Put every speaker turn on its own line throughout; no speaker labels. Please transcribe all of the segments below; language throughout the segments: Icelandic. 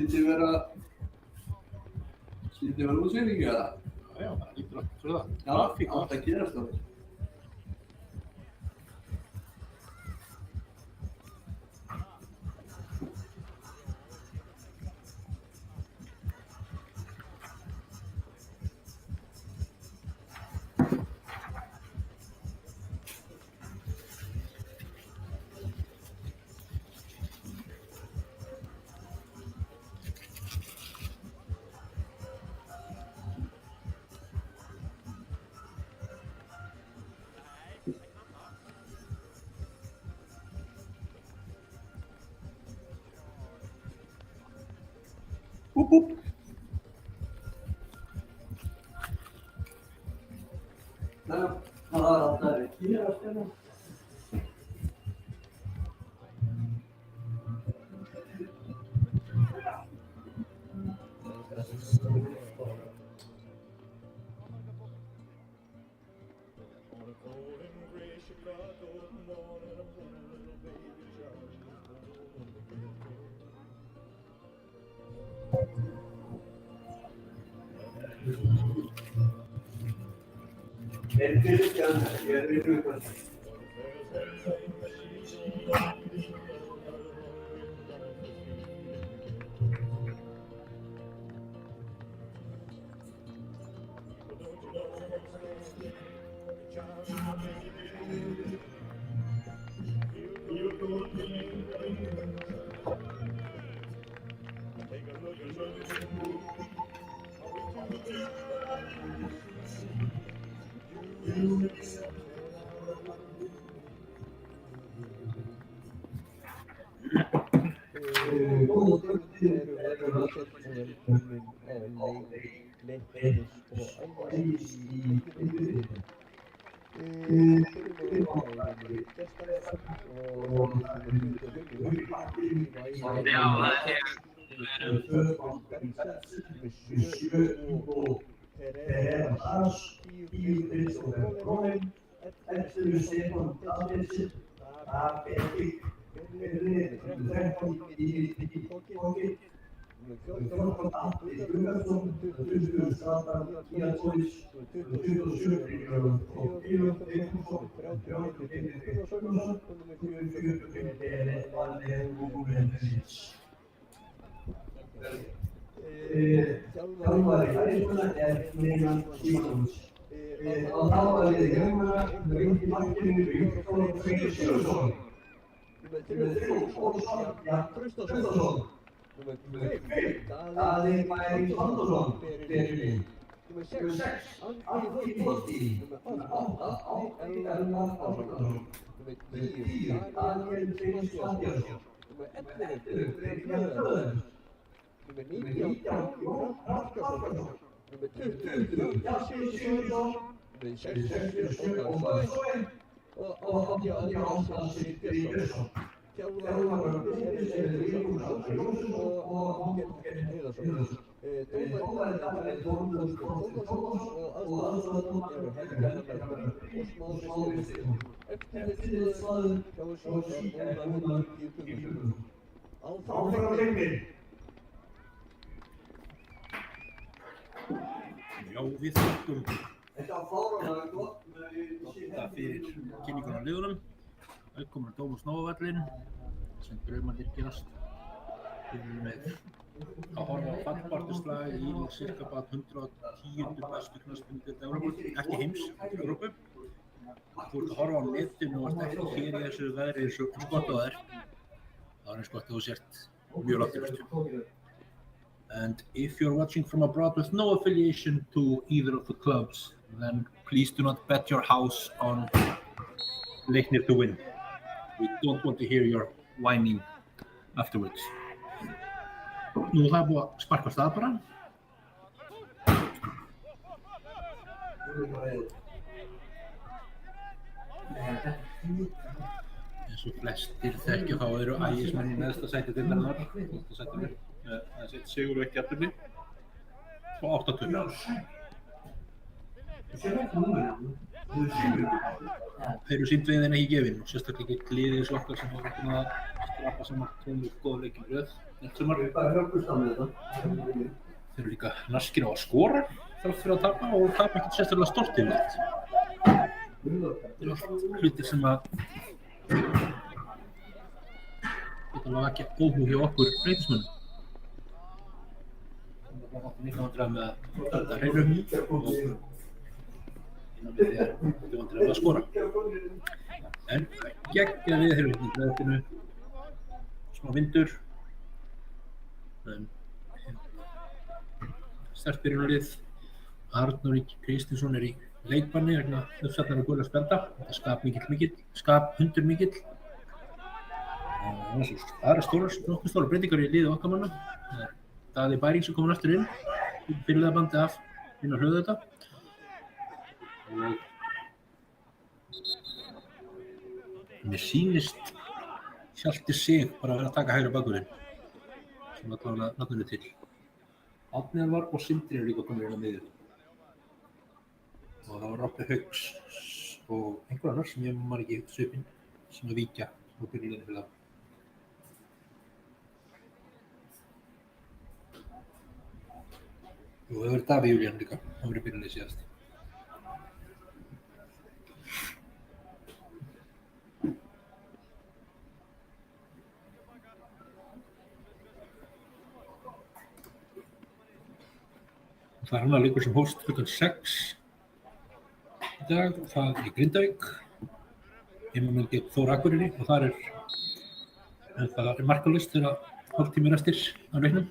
Skyldi vera útsendingu eða?
Já, það lítur alltaf fyrir það.
Já, átt að gerast það. Það var alltaf að gerast hérna.
Já, við þakkum Dotta fyrir kynninguna á liðunum. Velkomin á Dómus Nóa-völlinn sem draumarnir gerast. Við erum með að horfa á fallbaráttuslag í sirka bara 110. bestu knattspyrnudeild Evrópu, ekki heims, Evrópu. Þú ert að horfa á netinu og ert ekki hér í þessu veðri eins og skott á þér. Það er eins gott að þú sért mjög langt í burtu. And if you're watching from abroad with no affiliation to either of the clubs, then please do not bet your house on Leiknir to win. We don't want to hear your whining afterwards. Nú það er búið að sparka af stað bara. Eins og flestir þekkja þá eru Ægismenn í neðsta sæti deildarinnar, 12. sætinu. Það er sitt sigur og 1 jafntefli og 8 töp. eru síndveiðin ekki gefin og sérstaklega ekki liðið eins og okkar sem hafa búin að skrapa saman tveimur góða leikjum í röð. Þeir eru líka naskir á að skora þrátt fyrir að tapa og tapa ekkert sérstaklega stórt yfirleitt. Þetta er allt hlutir sem að geta vakið óhug hjá okkur Breiðismönnum. Það var náttúrulega líka vandræði með að halda hreinu og innan við því að þetta vandræði með að skora. En geggja við þeirra í Breiðholtinu, smá vindur, en sterkt byrjunarlið. Arnór Ingi Kristinsson í leikbanni vegna uppsatnar og gula spjalda. Þetta skap hundur mikill. Það eru nokkuð stórar breytingar í liði okkar manna. Daði Bæring sem komur aftur inn, byrjulegabandi af inn á Hlöðuþetta. Og mér sýnist Hjalti Sig bara að vera að taka hægri bakvörðinn, sem allavega nafninu til. Árni Elvar og Sindri eru líka komnir inn á miðju. Og það var Robbi Hauks og einhver annar sem ég man ekki svipinn sem að víkja og byrjulegni fyrir það. Og það verður Davíð Júlían líka, hann verður byrjulegni síðast. Og það er annar leikur sem hófst klukkan 6 í dag og það er í Grindavík. Heimamann gegn Þór Akureyri og það er markalaust þegar hálftími er eftir á leiknum.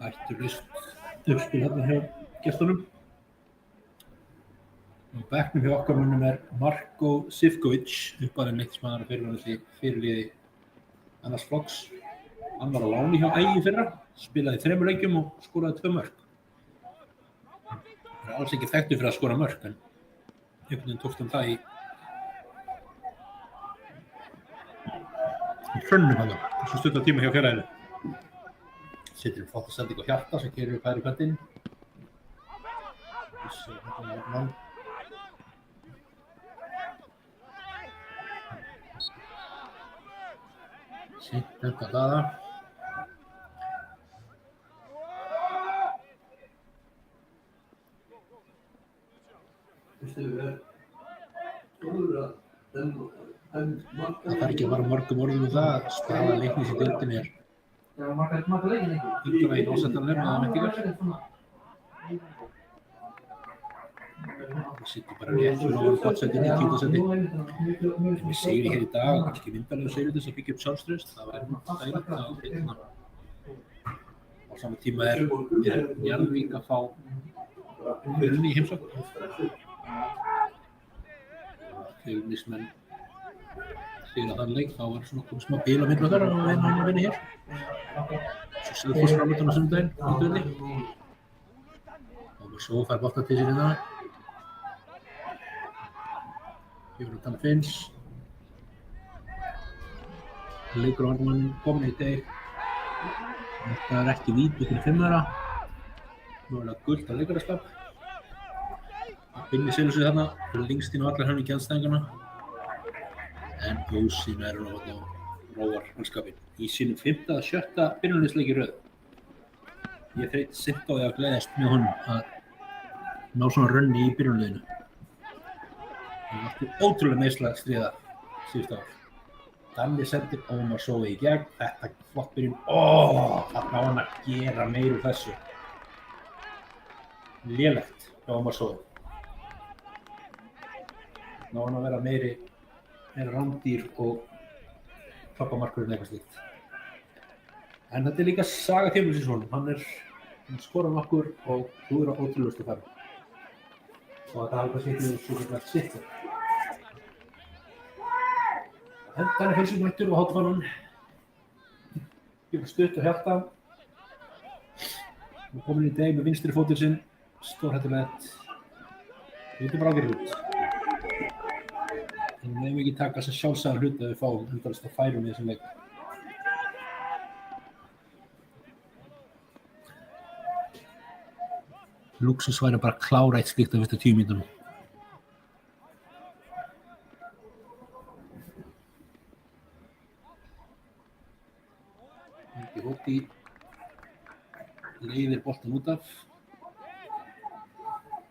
Ætturlaust uppspil hérna hjá gestunum. Á bekknum hjá okkar mönnum er Marko Sivkovic, uppalinn leiknismaður fyrirliði annars flokks. Hann var á láni hjá Ægi í fyrra, spilaði 3 leikjum og skoraði 2 mörk. Hann er alls ekki þekktur fyrir að skora mörk, en einhvern veginn tókst hann það í hrönnum hann þessu stutta tíma hjá félaginu. Setur flotta sending á Hjarta sem keyrir upp hægri kantinn. Sýnt þetta Daða. Það þarf ekki að fara mörgum orðum það. Staða leiknis í deildinni er yngra í ásettanlega með vendingar. Það situr bara rétt fyrir ofan gottsæti, 90. sæti. Við sigri hér í dag, kannski myndarlegur sigur þess að byggja upp sjálfstraust. Það var dægilegt að á sama tíma er Njarðvík að fá Fjölni í heimsókn. Fjölnismenn fyrir þann leik, þá var svona komið smá bil á milli okkar og að vinna hér. Svo Selfoss framöndan á sunnudaginn í Dölni. Og svo fær boltann til sín hérna. Jónatan Finns. Leikur á varnarmanninn kominn í dag. Þetta er ekki víti fyrir 5 þeirra. Nú er það gult á leikaraskap. Binni selur sig þarna, fyrir lengst inn á allar höfningi andstæðinganna. En Ósín er nú á róar mannskapinn í sínum 5. eða 6. byrjunarliðsleik í röð. Ég þreytist seint á því að gleðjast með honum að ná svona rönni í byrjunarliðinu. Það var ótrúlega meiðslega stríða síðustu ár. Danni sendir Ómar Sói í gegn, þetta flott byrjun. Þarna á hann að gera meira úr þessu. Lélegt hjá Ómar Sói. Þarna á hann að vera meira rándýr og klappamarkurinn eitthvað slíkt. En þetta er líka saga tímabilsins honum. Hann skorar nokkur og klúðrar ótrúlegustu færum. Og þetta hafa kannski ekki svo gætt sitt. En þannig heilsumættur og hátfannan gefur stutt og hjarta. Og komin í deg með vinstri fótinn sinn, stórhættulegt. Þetta bara ágætt út. En við hefum ekki taka þess að sjálfsagða hluti að við fáum endalist að færum í þessum leik. Luxus væri bara að klára eitt slíkt á fyrstu 10 mínútunum. Hóti leiðir boltan út af.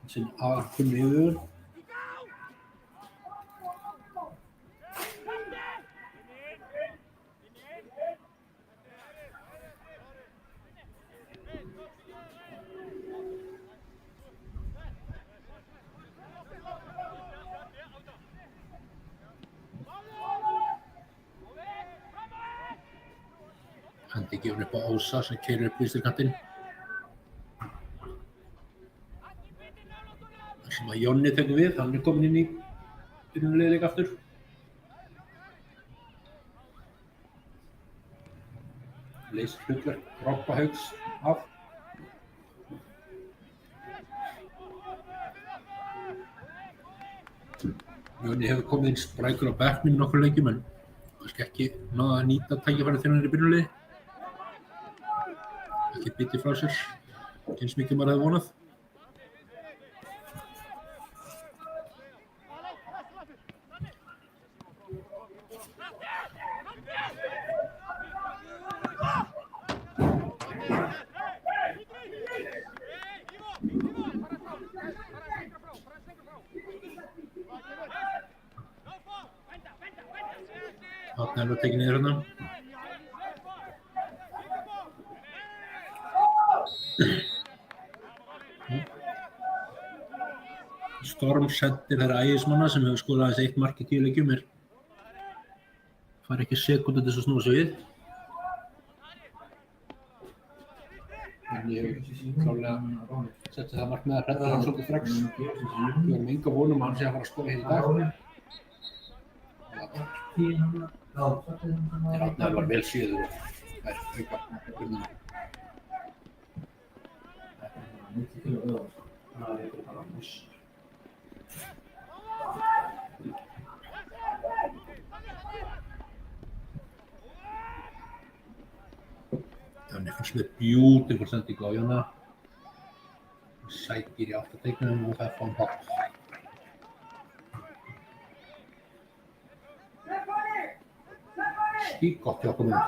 Sinn aðkunni yfir. Hendi gefur upp á Ósa sem keyrir upp vinstri kantinn. Sem að Jonni tekur við, hann kominn inn í byrjunarliðleik aftur. Leysir hlutverk Robba Hauks af. Jonni hefur komið inn sprækur á bekknum í nokkur leikjum en kannski ekki náða að nýta tækifærið þegar hann er í byrjunarliði. Ekki bitið frá sér, ekki eins mikið maður hefði vonað. Þarna er það tekið niður hérna. Storm sendir þeirra ægismanna sem hefur skorað aðeins 1 mark í 10 leikjum fær ekki sekúndu til þess að snúa sig við. En ég hef klárlega setti það markmið að redda hann svolítið strax. Við erum enga vonum að hann sé að fara að skora hér í dag. Það var vel síður og það er auka byrjunum. Þannig fannst með beautiful sendingu á Jonna. Sækir í 8 teiknum og það er fáum hátt. Skýt gott hjá okkur með.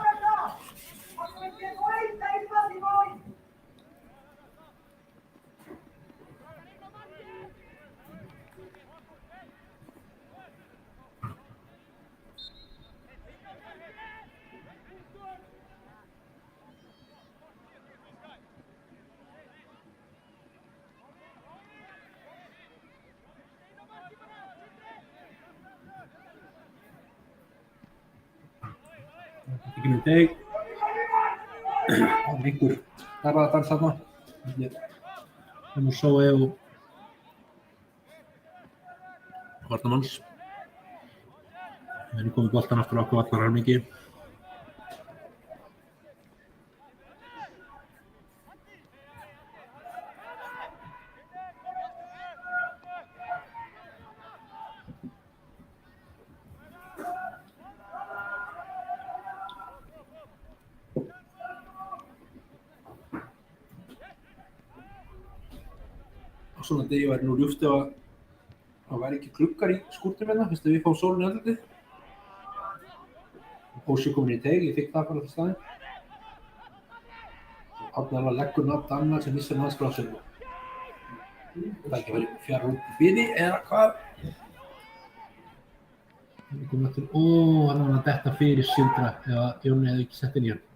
Ekki með deg. Það er einhver darraðadans þarna. Sói og varnamanns. Við erum komið boltan aftur á okkur allar helmingi. Svona degi væri nú ljúft ef að það væri ekki gluggar í skúrnum hérna, fyrst að við fáum sólinn í andlitið. Ósi komin í teig, ég fikk það bara til staðinn. Árni alveg leggur nátt annar sem missar hans frá sér. Það ekki verið fjara út í bíði eða hvað. Við komum eftir, hann var að detta fyrir Sindra ef Jóni hefði ekki sett inn í hann.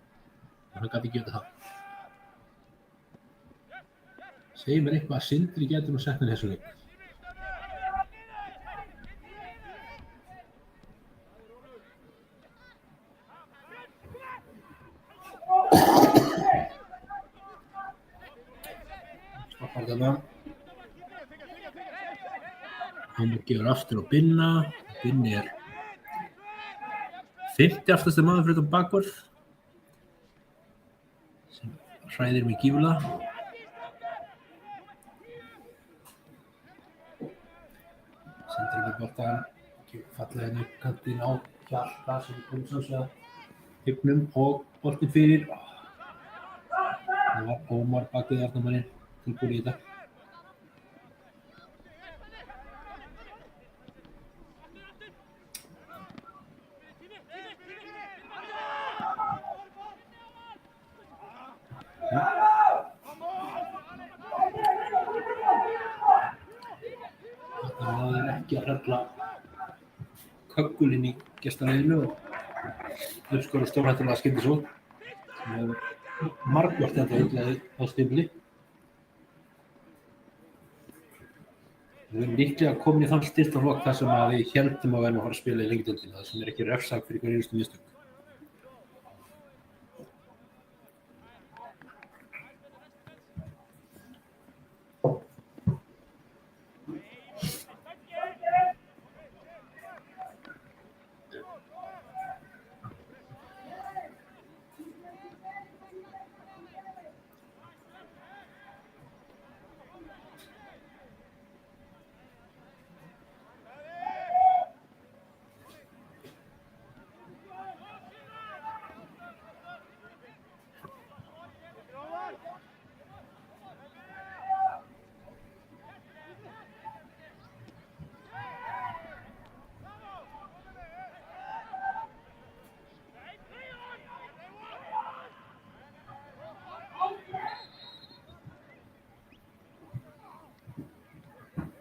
Hann gat ekki getað það. Segir mér eitthvað að Sindri getur nú sett inn í þessu leik. Stoppar þarna. Hann gefur aftur á Binna. Binni er 50 aftasti maður fyrir utan bakvörð. hræðir mig gífurlega. Sindri með boltann, fallega henni upp kantinn á Hjalta sem kom svo að hrygnum og boltinn fyrir. Það var Ómar bak við varnarmanninn tilbúinn í þetta. Þetta náði ekki að hrella köggulinn í gestaræðinu og uppskora stórhættulega skyndisókn sem hefur margvart þetta heillaði á stimli. Við erum líklega komin í þann styrktarflokk þar sem að við héldum að verðum að fara að spila í Lengjudeildinni, það sem er ekki refsað fyrir hver einustu mistök.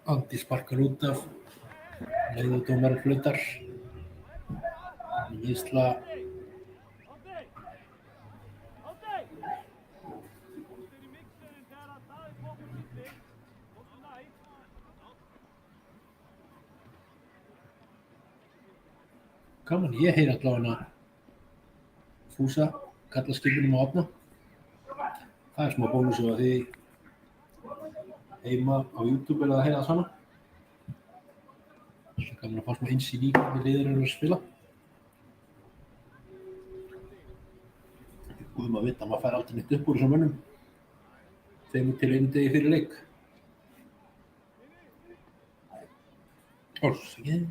Andi sparkar út af, leið og dómarinn flautar. Meiðsla. Gaman, ég heyri allavega Fúsa kalla skipinum að opna. Það er smá bónus að því heima á YouTube er það að heyra það sama. Svo gaman að fá smá innsýn í hvernig liðir eru að spila. Góðum að vita að maður fær aldrei neitt upp úr þessum mönnum. 2 til 1 degi fyrir leik. Orsakið.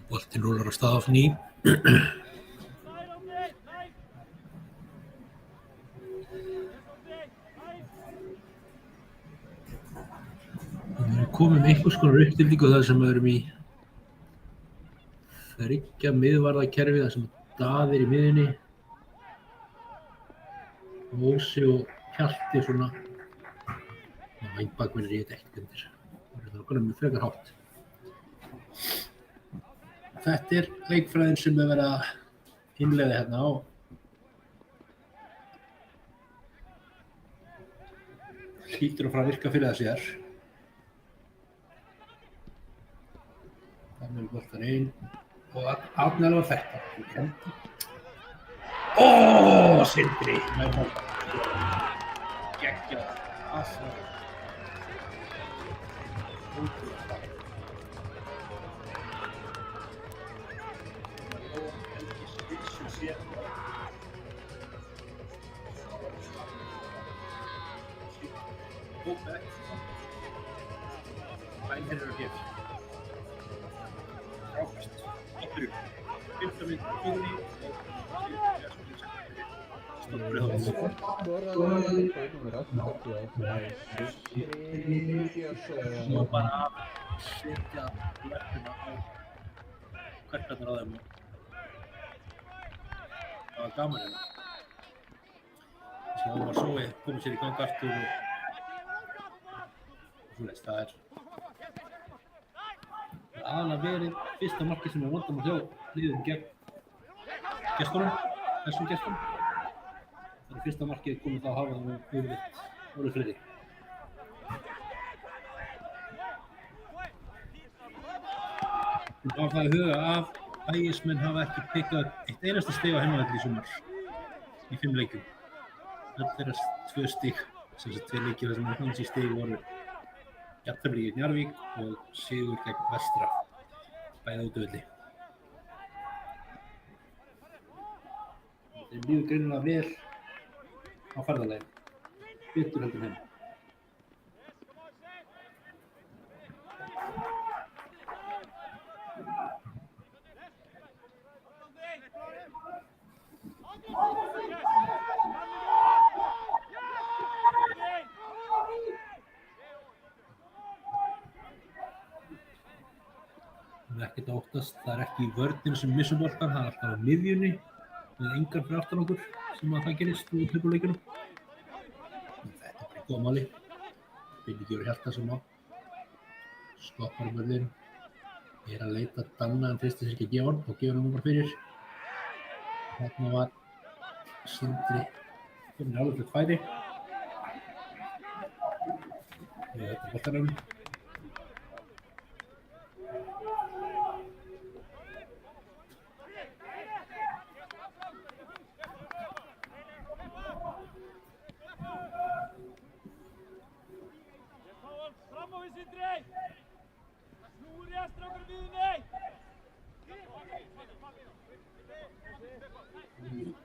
Boltinn rúlar á stað á ný. Við erum komið með einhvers konar uppstillingu þar sem við erum í 3 miðvarðakerfi þar sem Daði er í miðjunni. Mósi og Hjalti svona. Vængbakkmenn er í þetta ekkert undir. Það er okkur með frekar hátt. Þetta er leikfræðin sem er verið að innleiða hérna á. Hlýtur að fara að virka fyrir það síðar. Þannig er boltan inn og Arnald var þetta. Sindri með boltan. Geggjað. Bænir eru hér. Frábært. Aftur upp. 15 mínútur fyrir í Svo bara að setja löppina á hverkarnar á þeim. Það var gaman hérna. Svo var Sói komið sér í gang aftur og svoleiðis. Það er aðalega verið fyrsta markið sem er vandamál hjá liðum gegn gestunum, þessum gestum. Það er fyrsta markið komið þá hafa það yfirleitt orðið fleiri. Á það í huga að Ægismenn hafa ekki pikkað eitt einasta stig á heimavelli í sumar í 5 leikjum. Öll þeirra 2 stig, sem sagt 2 leikir þar sem hans í stig voru jafntefli gegn Njarðvík og sigur gegn Vestra, bæði á útivelli. Þeim líður greinilega vel á ferðalagi, betur heldur en heim. Það er ekkert að óttast, það er ekki í vörnina sem missum boltann, það er alltaf á miðjunni með engan fyrir aftan okkur sem að það gerist úr tökuleikjunum. Þetta er bara í góða máli. Binni gefur Hjalta sem á. Stoppar vörðin. Er að leita Danna en treystir sér ekki að gefa hann og gefur hann bara fyrir. Þarna var Sindri komin alveg til færi. Þetta er boltanum.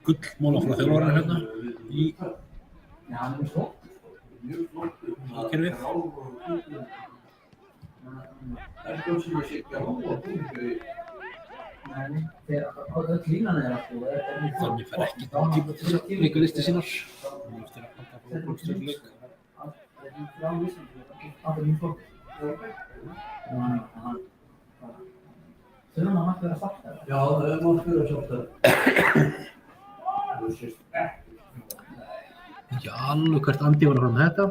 Gullmóla frá þjálfarinn hérna í kerfið. Þannig fer ekki tíma til þess að leika listi sínar. Eftir að halda frá stjórnuleik.
Þurfum að mátt vera svartar?
Já, það er mátt vera svartar.
Ekki alveg hvert Andi var að fara með þetta.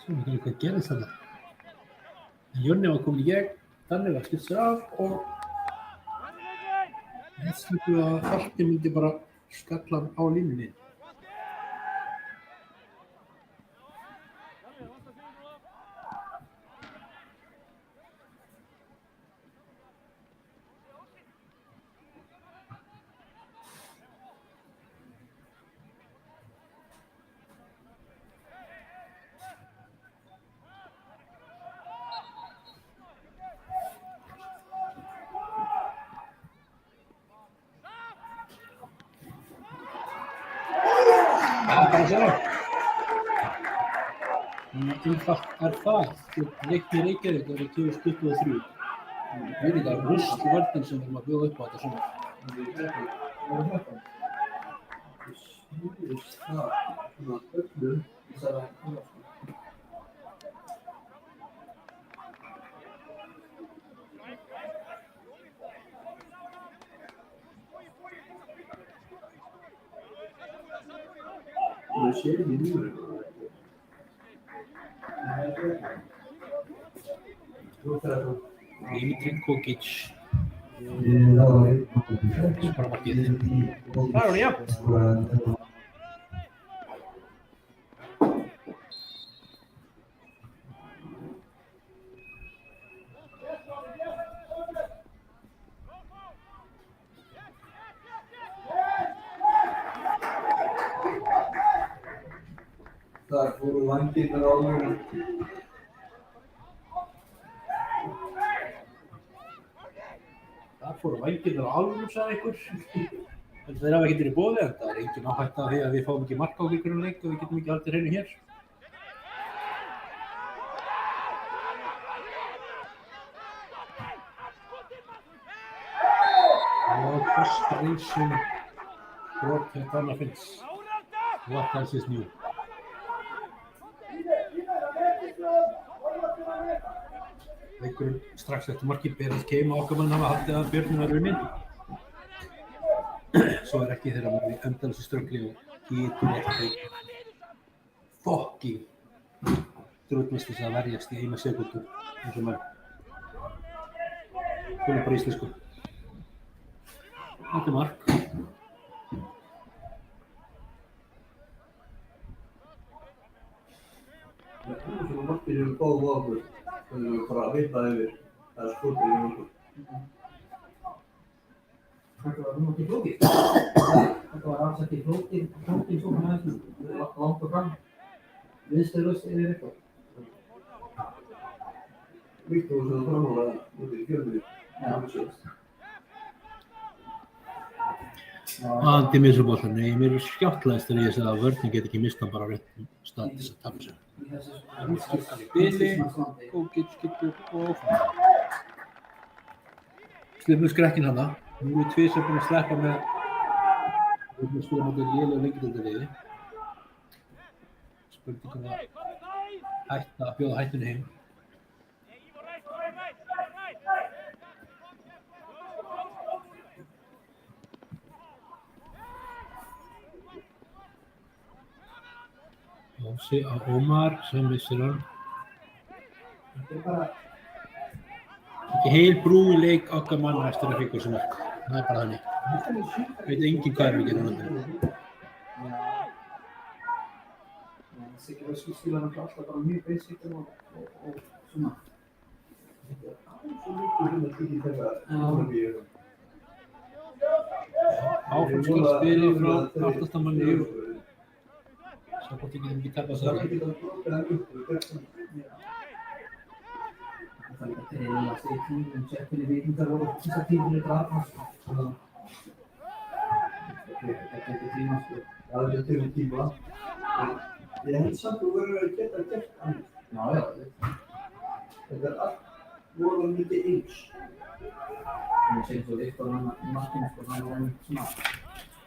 Svo ekki hvað gerðist þarna. Jonni var komin í gegn, Danni var skipt sér af og þess sluppu að Falti myndi bara skalla hann á línunni. Bara sjá. Einfalt er það. Leiknir Reykjavík árið 2023. Við erum það rusl-vörnin sem við erum að bjóða upp á þetta sumar.
Það sér ekki nýður.
Dimitri Kokic. Skora markið. Það er hann jafn.
Þar fóru vængirnir á alveg.
Þar fóru vængirnir á alveg, sagði einhver. En þeir hafa ekkert verið í boði, en það engin áhætta af því að við fáum ekki mark á einhverjum leik og við getum ekki haldið hreinu hér. Og frustration brought to Ghana Finns. What else is new? Leikurinn strax eftir markið berið keima okkar mann hafa haldið að Björninn var unninn. Svo ekki þegar maður er í endalausu ströggli og getur ekki fucking drullast þess að verjast í 1 sekúndu eins og menn. Það er bara íslensku. Þetta er mark.
Svona markir eru góð á okkur. Þau eru bara að vita yfir. Það er skotið í okkur.
Þetta var ekki flókið. Þetta var alls ekki flókið svo með þessu. Langt og fram. Viðstöðlaust yfir eitthvað.
Viktor var svona framhóla út í Fjölnir.
Andi missuboltan, nei, mér er skjáttlæðist þegar ég segði að vörðin get ekki mista bara á réttum stað til þess að tapa sér. Bili, Kókic, Skittur og sleppum við skrekkinn hana. Nú erum við tvisvar búin að sleppa með við erum að spila móti lélega lengjadildaliði. Spurningum að hætta að bjóða hættunni heim. Jósi á Ómar sem missir hann. Ekki heil brú í leik okkar manna eftir að fíkur sem mark. Það er bara þannig. Veit enginn hvað við gerum þetta.
Sigur skilur hann alltaf bara mjög basic og svona.
Svo líkur að tíkið þeirra Kólumbíu.
Áfram spili frá aftastamanni og svo hvort við getum ekki tapað
Það er
það.
ekki það brotið að upp.
Það er líka treyðið að segja tímum, settinni vikingar voru þessar tímur í drafnast. Þetta er ekki tíma, sko.
Það er til um tíma. Ég held samt að þú verður að geta gert annað.
Já.
Þetta er allt voru mikið eins.
Ég sé svo Viktor hann markinu, sko, hann var svona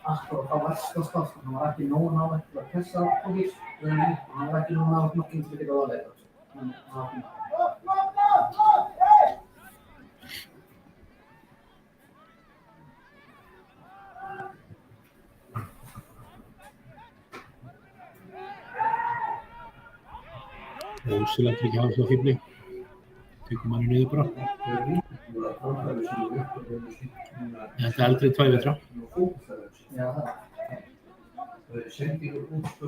alltaf á versta hann var ekki nógu nálægt til að pressa Kókic, hann var ekki nógu nálægt markinu til að geta aðleika.
Jósi lætur ekki hafa svo fíbli. Tökum hann niður bara. Þetta er aldrei 2 vetra.
Já, það.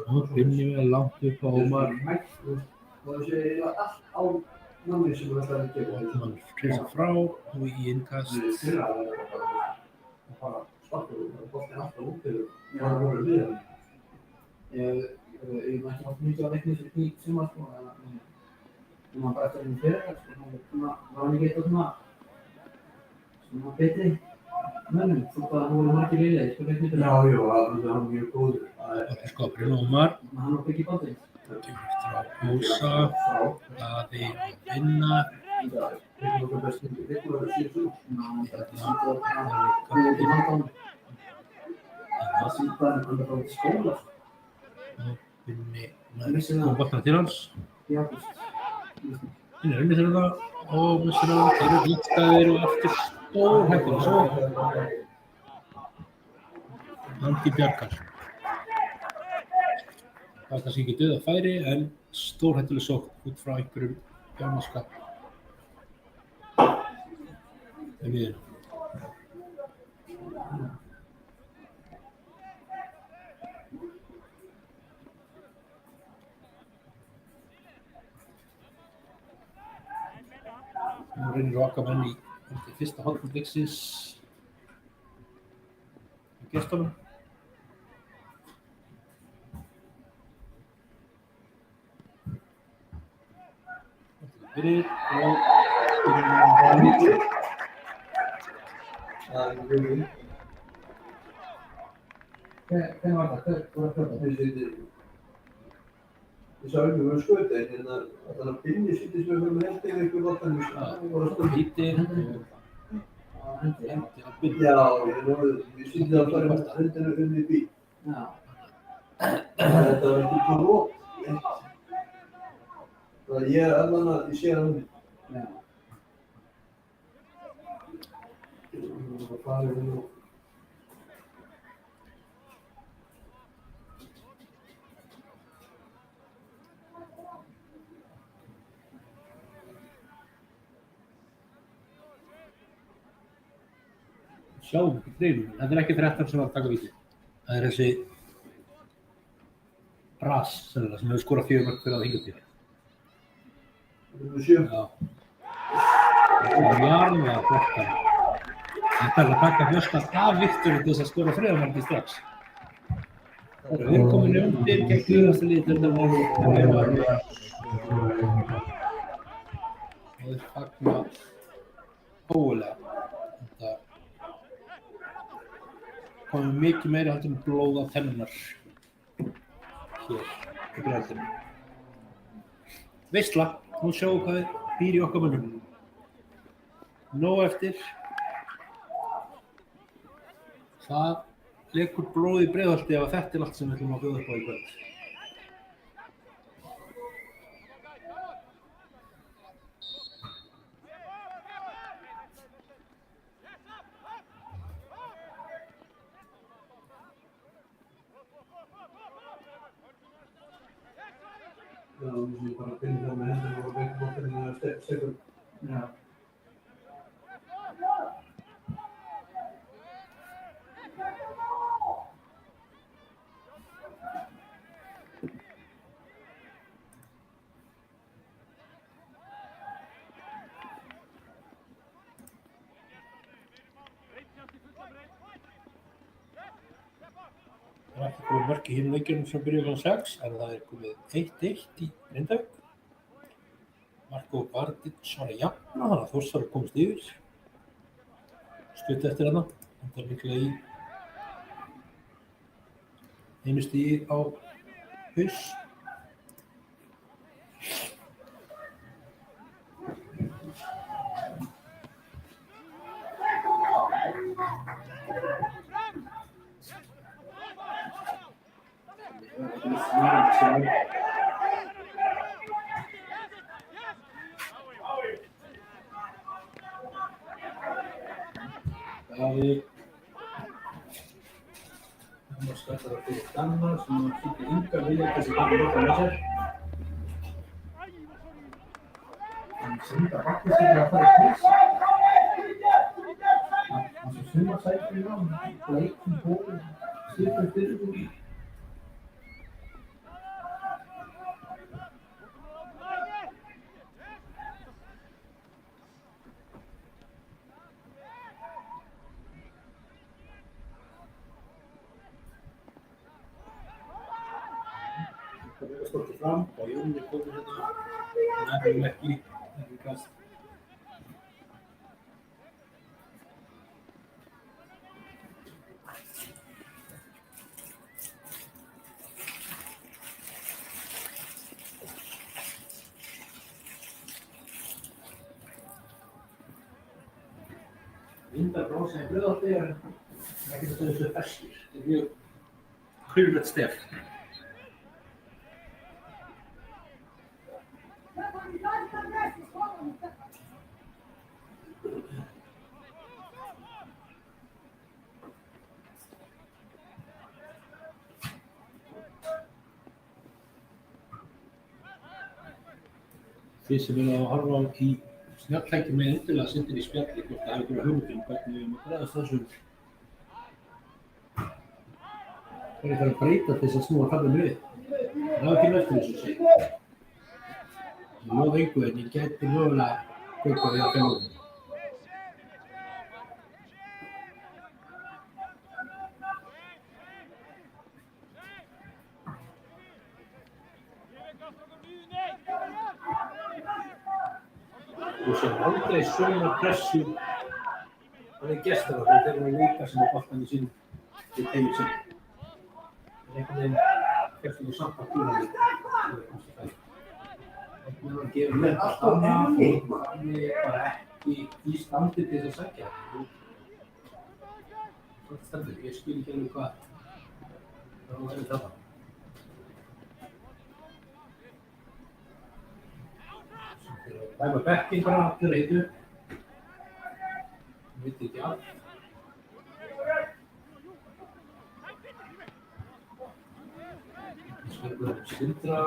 Og Brynni vel langt upp á Ómar.
Og þessi er allt á manni sem við ætlaði að gera.
Hann freysa frá og í innkast.
Bara sparkur og boltinn alltaf út til það voru við hann.
Ég var ekki átt mikið á leiknum í sumar, sko, en maður bara eftir henni fyrir, sko, var hann ekki eitthvað svona betri mönnum, þótt að hann voru margir lélegir, sko, leiknum fyrir.
Já, hann er mjög góður.
Þetta sko Brynni Ómar.
Hann var byggið bátinn.
Kemur eftir á Jósa. Daði og Binna.
Þetta er okkar besti leikur að síðan svo.
Hann var ekki sýnt að hann hefði ekki hald á hann. Það sýnt að hann var í skóla, sko.
Og Binni kom boltan til hans.
Já, víst.
Hinn er unnið þeirra það og missir hann. Þeir eru lítstaðir og aftur stórhættur. Svo Andi Bjarkar. Það er kannski ekki dauða færi en stórhættuleg sókn út frá einhverjum bjánaskap. Það er miðina. Nú reynir okkar menn í fyrsta hálfleik leiksins í gestunum. fyrir og byrjum við
Það er mjög.
Hvernig var það? Hver var það?
Ég sá ekki verið skauta en hérna þannig að Binni sýttist mér með hendið ykkur vatnum og voru að standa.
hýttir og
Hendi.
hendi á byrjum.
Já, ég sýtti að fara hendinu unni í bíl.
Já.
Þetta var ekki til rót. Það er ég allan að ég sé það unni.
Já.
Það farið nú.
Sjáum ekki dreifum. Þetta er ekki 13 sem var að taka víti. Það er þessi Brass sem hefur skorað 4 mörk fyrir að hingað til.
Það er 7.
Já. Það er jarðlega flottan. Þetta er að taka Björnsson af Viktor til þess að skora 3 marki strax. Við erum komin undir gegn líðasta liði deildarinnar. Og þeir fagna ógulega. Þetta komið mikið meira heldur en blóða tennurnar hér í Breiðholtinu. Veisla, nú sjáum við hvað býr í okkar mönnum. Nóg eftir. Það leikur blóð í Breiðholti ef þetta er allt sem við ætlum að bjóða upp á í kvöld.
Já, ég bara Binni það með hendinu og veikum okkur með stekur.
Já.
Það er ekki komið mörk í hinum leikjunum sem byrjuðu kl. 6 en það er komið 1-1 í Grindavík. Marko Bardic var að jafna þannig að Þórsarur komst yfir. Stutt eftir hana. Þetta er líklega í einu stigi á haus. Daði hann skattar það fyrir Danmar sem hann sýtti yngar vilja til þess að koma nokkuð með sér.
Hann sýnda bakkið sig að fara í pís. Hann svo summa sættir í nám. Leikum bóli. Sýttum fyrir.
Það er stóttið fram og Jón er komið hérna. Það er ekki kast. Vindarbrósa í Breiðholti er ekki þessu ferskir. Þetta er mjög krululegt stef. Þið sem eru að horfa á í snjalltæki með endilega sendir í spjalli hvort það hefur einhverja hugmynd hvernig við erum að bregðast þessu. Hvernig þarf að breyta til þess að snúa kallinu við? Það er ekki eftir þessu sig. Ég lofa engu en ég gæti mögulega kaupa við að fjármögnum. Þú sér aldrei svona pressu það gestur þegar þeir eru líka sem er boltan í sínum í teimi sinn. Einhvern veginn fyrst þú samt að kúra því. Það er að gefa mér alltaf og þannig bara ekki í standi til þess að sækja. Svona stendur, ég skil ekki alveg hvað það er þetta. Dæma bekkinn bara aftur heitu. Ég veit ekki allt. Skilur Sindra.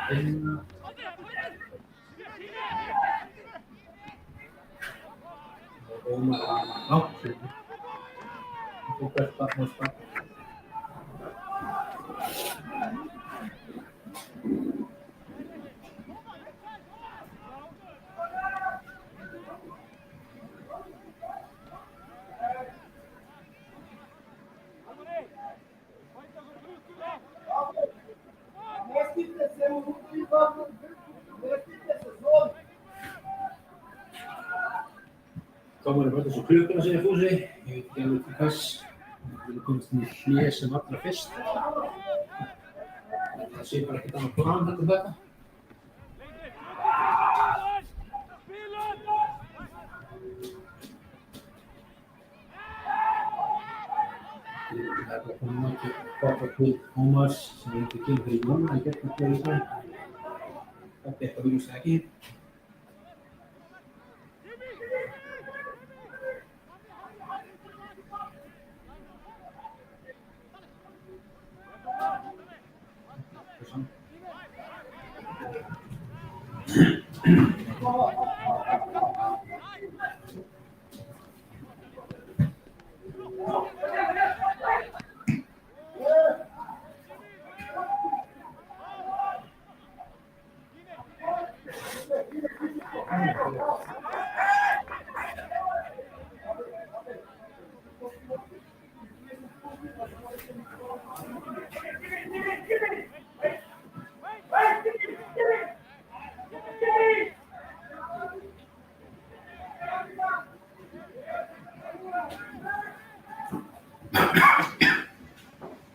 Einna. Ómar langt fyrir. Og Berta Mosta. Gámar að svo klukkuna segir Fúsi, ég veit ekki alveg til hvers. Við erum komist inn í hlé sem allra fyrst. Það sé bara ekkert annað plan þetta. Það er bara komið ekki baka til Ómars sem er ekki kynnt fyrir Jóna í gegnum fyrir það. Þetta er eitthvað virðist ekki.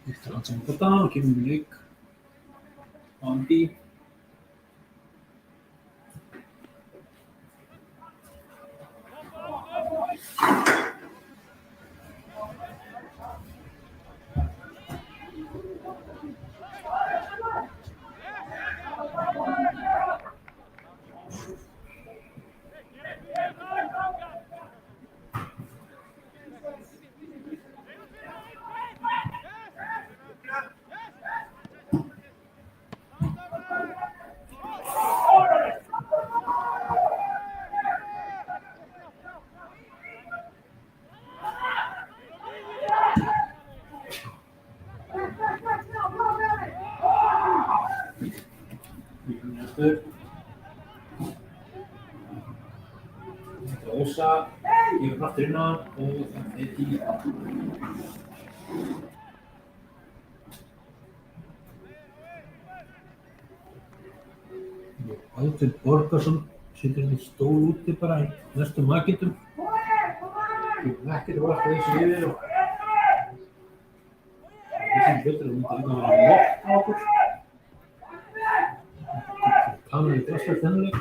Eftir hann sem bóta og kemur við leik Andi. Ósa, ég er aftur inn á og það er 10. Alveg Borgarsson situr hérna í stól úti bara í næstu makindum. Ég veit ekki það var alltaf eins og yfir og það sem betur að myndi líka vera lótt á okkur. Kamer í drastlegt þennuleik.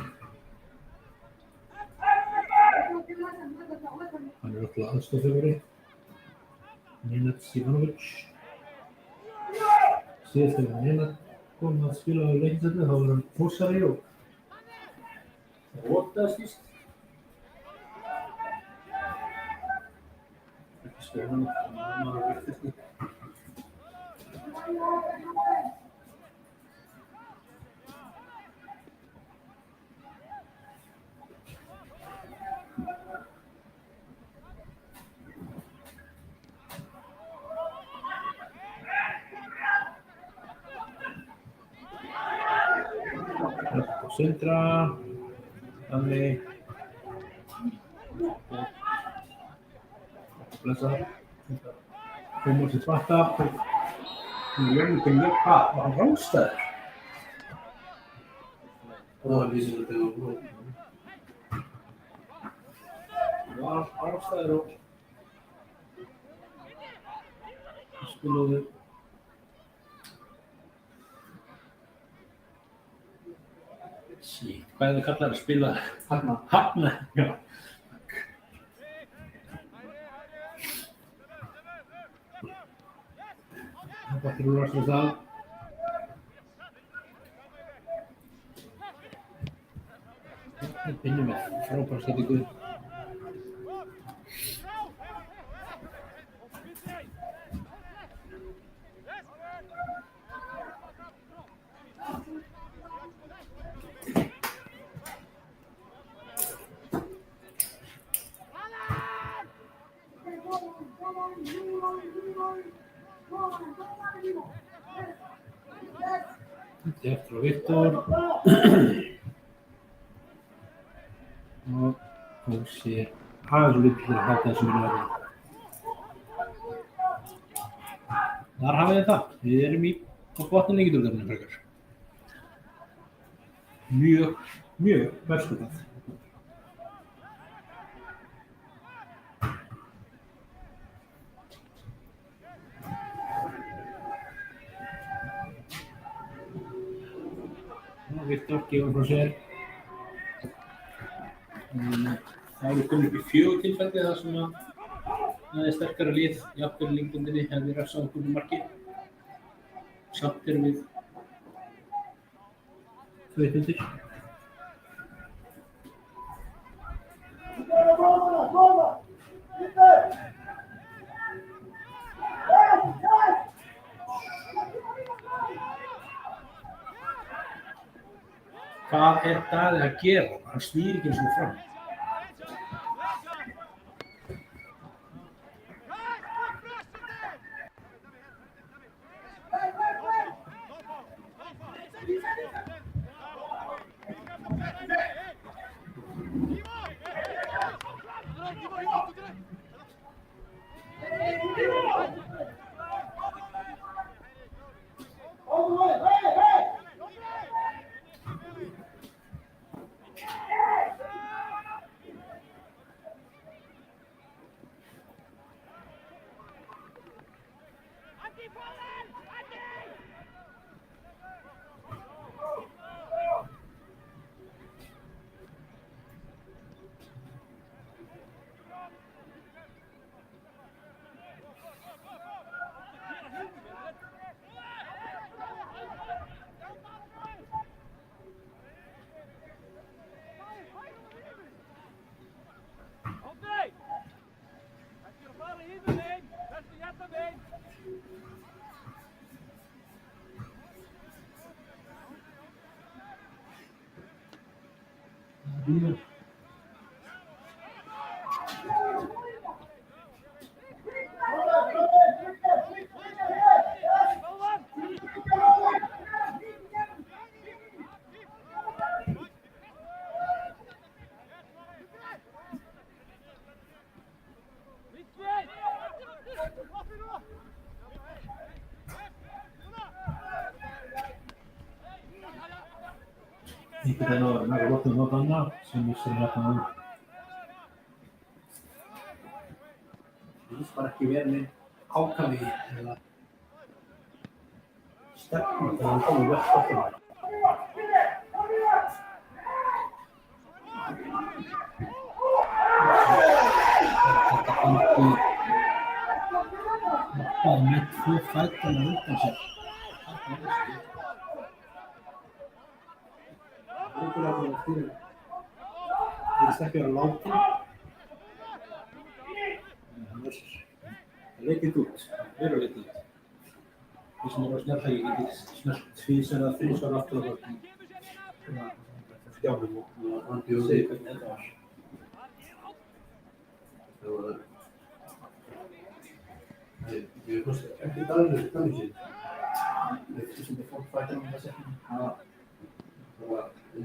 Hann er alltaf aðstofþjálfari, Nenad Stefanovic. Síðast þegar Nenad kom að spila á leikinsvelli þá var hann fórsari og rotaðist víst. Ekki spennandi, hann var að virta. Sindra, Danni, blessa, komur til svarta, Jörgur hvað, var hann rángstæður?
Það var lýsandi þegar hún brot.
Það var ástæður og spiluðu Shit, hvað er það kallar að spila?
Hagna.
Hafna, já. Það er rúlast með það. Við finnum með frábæra setningu. Þetta er eftir á Viktor. Og Hósi Haglund að halda þessum lögum. Þar hafið þið það. Við erum í botni leikjadöldafinu frekar. Mjög verðskuldað. Viktor gefur frá sér. Það eru komin upp í 4 tilfelli þar sem að það er sterkara lið í afturlingdindinni hefði refsað okkur með marki. Samt erum við 2 undir. Hvað er Daði að gera? Hann snýr ekki eins og fram. Einhvern veginn að vera lótið nót annað sem missir hérna á. Það er bara ekki verið með ákvæði eða stefna þegar hann komið vekk aftur. Þetta fylgdi bara með 2 fætana undan sér. Það er ekki að vera látið. Það leikið út, veru leikið út. Því sem eru að snjalla ekki getið snert 2 eða 3 aftur á völdum. Skjánum og segja hvernig þetta var.
Það var ég kosti ekki daglega þannig séð.
Þetta sem er fólk fættir um þessi.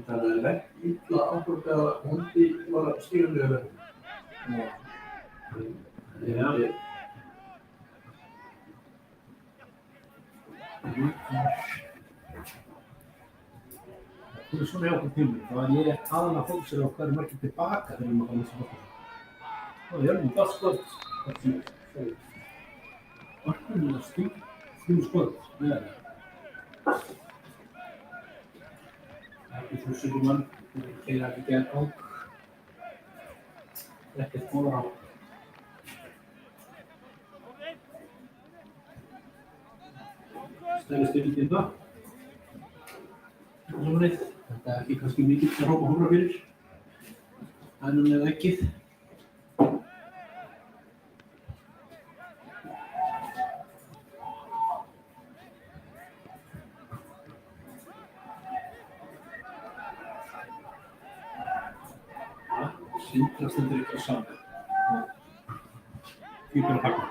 Það var legg illa ákvörð þegar hundi var að stíga niður veginn.
Já. fyrir svona jákvæmt tímur, þá var ég aðalega að fókusera á hvað eru margir tilbaka þegar maður fara að missa fólk. Það var jörgum gott skot. Markmannlega þrjú skot, meðlega. Það er ekki svo sigur mann, þeir eru ekki að gang. Ekkert móla á. Stærðist yfir til það. Þetta er ekki kannski mikið að hrópa húrra fyrir. Það er núna eða ekkið. Sindra stendur ekki á saman. Því bara að taka.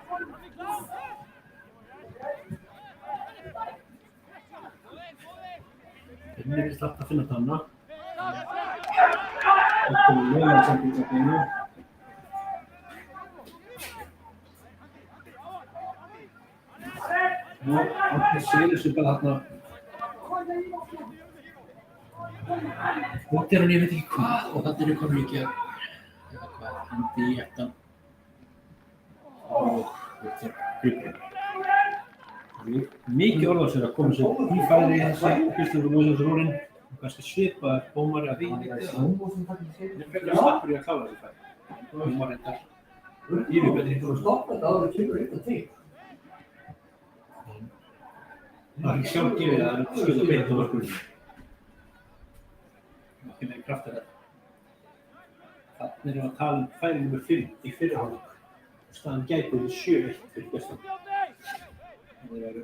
Það er ekki slæmt að finna tanna. Það komið meðlega sending á beinu. Nú, Árni Sigurður sem bara þarna. Út hann ég veit ekki hvað og þarna er komin ekki að hendi í ettan. Og þetta er gripurinn. Mikið orð á sér að koma sér í færi í þessi Kristoffer Mósesson-rórin og kannski svipaður Ómari að því lítið það frekar slappur í að klára þessi færi. Ómar reyndar yfirbetri.
Þú stoppa þetta áður kemur eitthvað til.
Það er ekki sjálfgefið að það er skjóta beint á mörkunum. Það er ekki meira kraft að þetta. Þannig erum við að tala færi nr. 5 í fyrri hálfleik. Staðan gæti verið 7-1 fyrir gestum. Það eru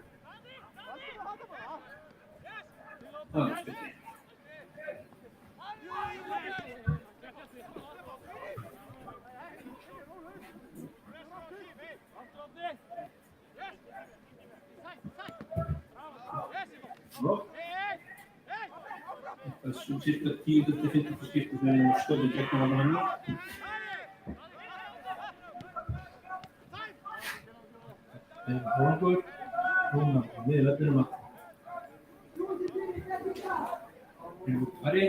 aðeins betri. Þetta er svona cirka 10-15 skipti þegar við stöðum gegnum hana henni. Þetta er Hólgur. Núna á miðvöllunum að Fari.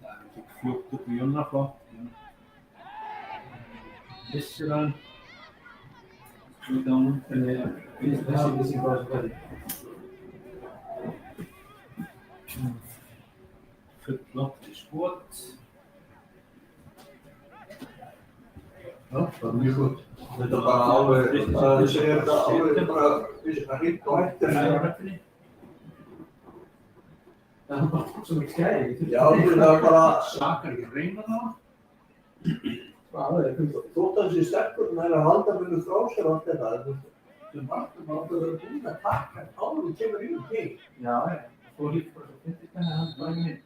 Það er ekki fljótt upp í Jonna, flott. Missir hann. Skjóta á honum. Þessi missir bara þessu verði. Fulllátt í skot.
Já, það er mjög gott. Þetta er bara alveg, það segir þetta alveg bara, það hitt og hættir.
Það er á röppunni.
Það er bara svo mikið skæði.
Já, það er bara,
Sakar ekki að reyna það.
það er þótt að þessi sterkur, það er að halda mjög frá sér og allt þetta. Það er margt að það er búin að taka áður og kemur í til.
Já, svo líka bara svo finnst þetta að hann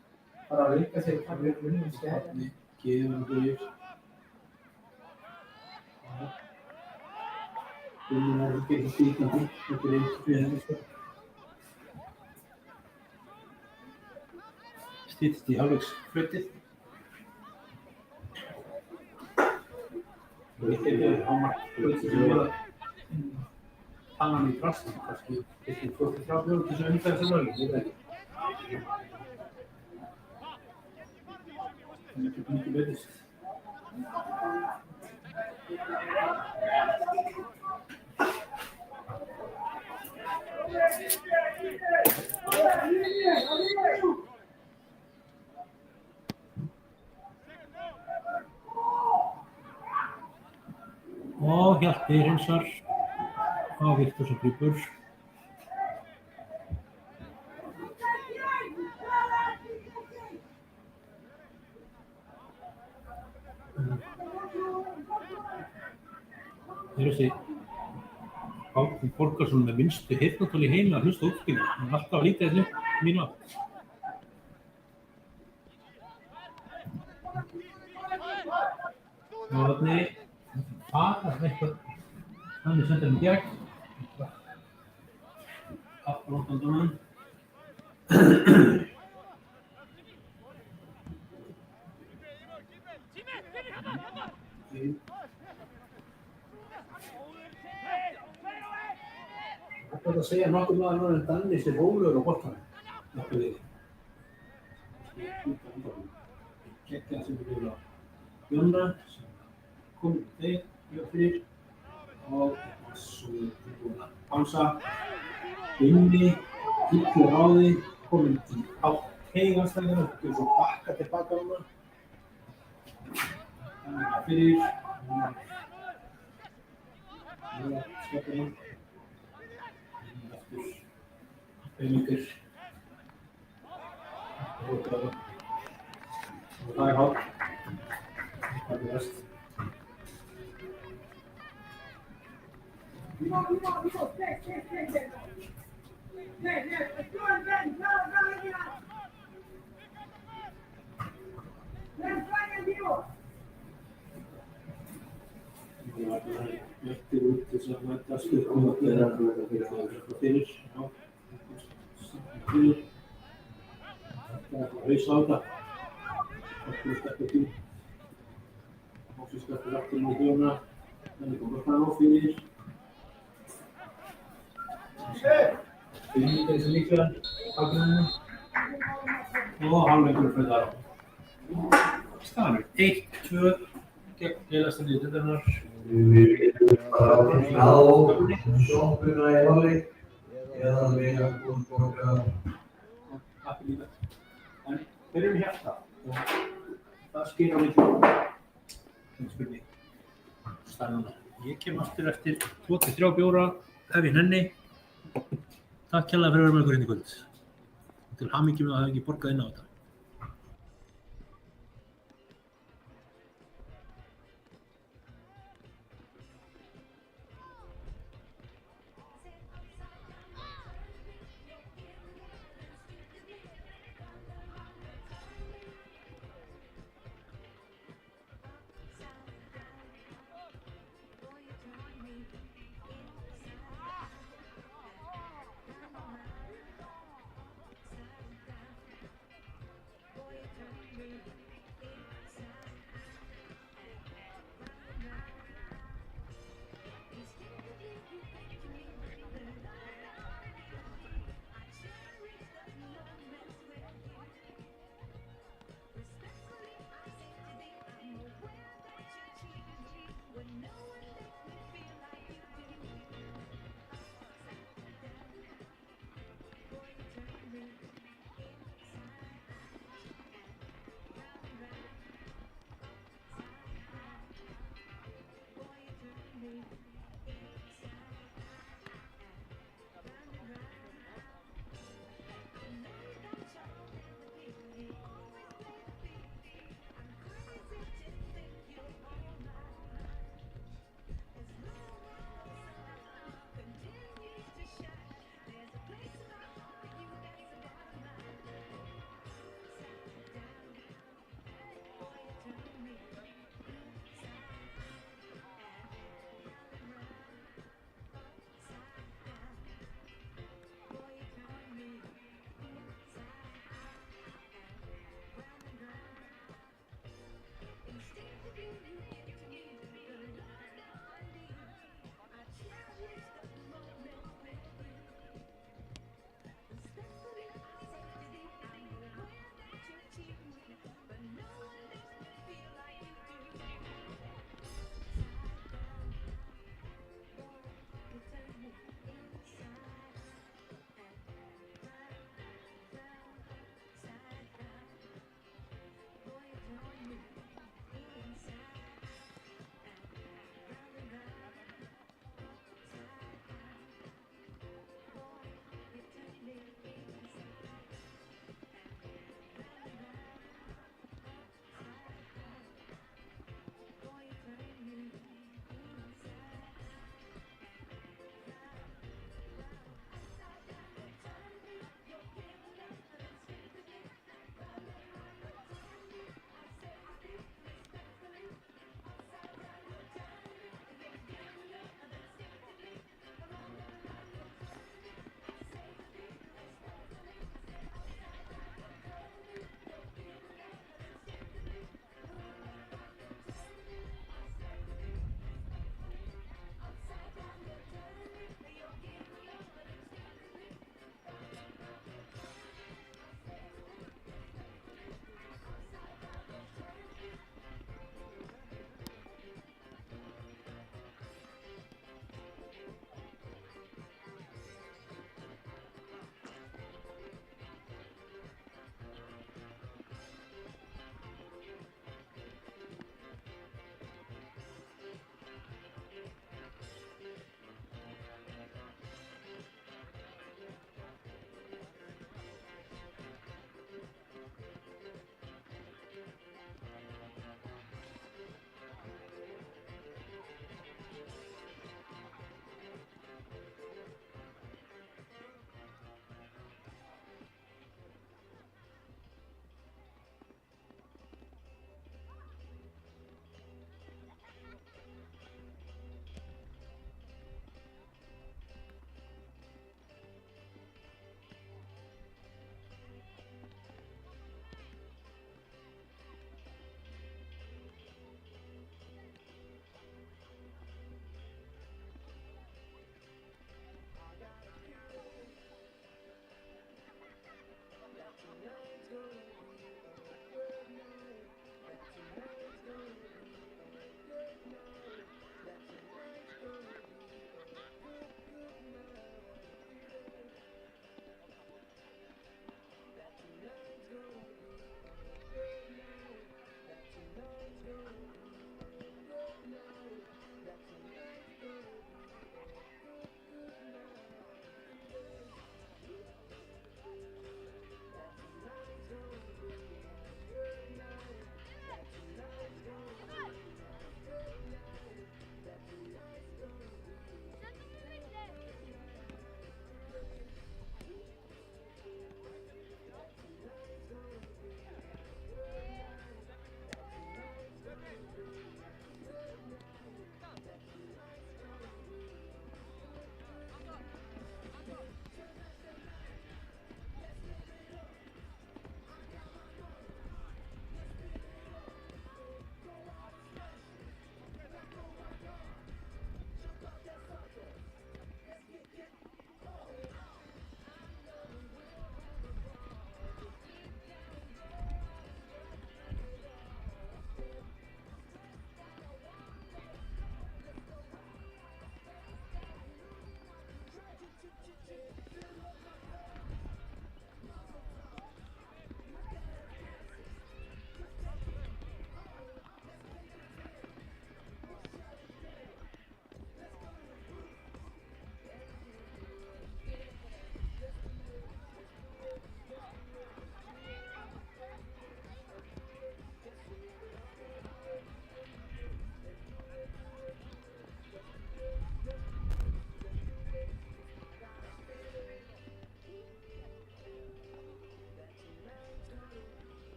bara að veika sig og taka upp vinnum skæði.
Gefum við yfir. Vinnum er ekki eitthvað slítandi. Þetta er eins fyrir henni sko. Stýttist í hálfleiksflautið. Þetta er hámark sem var tannan í drastum, kannski 23 mínútur til þess að umfæða þessa lögin, ég veit ekki. Það er ekki mikið betist. Og Hjalti hreinsar á Viktor sem grípur. Þeir þessi Árni Borgarsson með minnstu heyrnartól í heimi að hlusta útspilið. Hann er alltaf að líta þessu mínu átt. Og þannig fara eitthvað þannig sendir hann í gegn. Aflótandunum. Það er að segja nokkuð maður núna en Danni sem rólegur á boltanum. Nokkuð við. hluta handabönd. Kekkja sem við erum að Jonna sem komið með þeir fyrir og svo við erum búin að pása. Inni, hýttur ráði, komin í átt heiganstæðina, þau eru svo bakka tilbaka núna. Þannig að fyrir, skapurinn, aftur, auðvíkur, og það er hátt, það er rest. Eftir út þess að mæta styrkum og gera fyrir, já, fyrir. Það er eitthvað haus á þetta. Okkur sterkur til. Okkur sterkur aftur inn í hljóna. Þannig komur það á fyrir. Fyrir þessi líka, ákveðinu. Og hálfleikur fyrir þar á. Staðan er 1-2 gegn heilastinni deildarinnar.
Við getum bara að ná sjoppuna í hálfleik eða við erum búin að borga.
Kappi líka. En þeir eru hérna og það skýr á miklu. Það er spurning. Stannuna. Ég kem aftur eftir 2-3 bjóra ef ég nenni. Takk kærlega fyrir að vera með okkur inn í kvöld. Til hamingju með að hafa ekki borgað inn á þetta.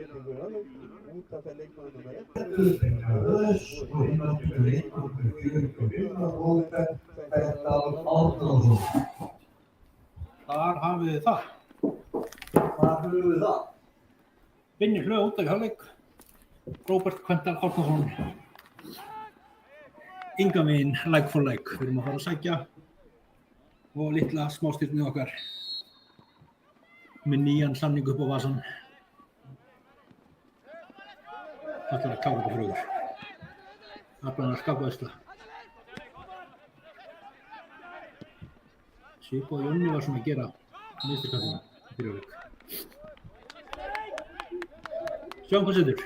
breytingur út af þeir leikmaður nummer 1.
Og hinn áttur 1 og 4 og Bergdal Árnason.
Þar hafið þið það.
Hvað höfum við það?
Binni Flög út af í hálfleik. Róbert Kvendal Árnason. Engan veginn like for like. Við erum að fara að sækja og litla smástyrnið okkar með nýjan samning upp á vasan. Það ætlar að klára þetta fyrir okkur. Aflan að skapa veisla. Svipað Jónni var svona að gera minnstrikallinu fyrir hálfleik. Sjáum hvað setur.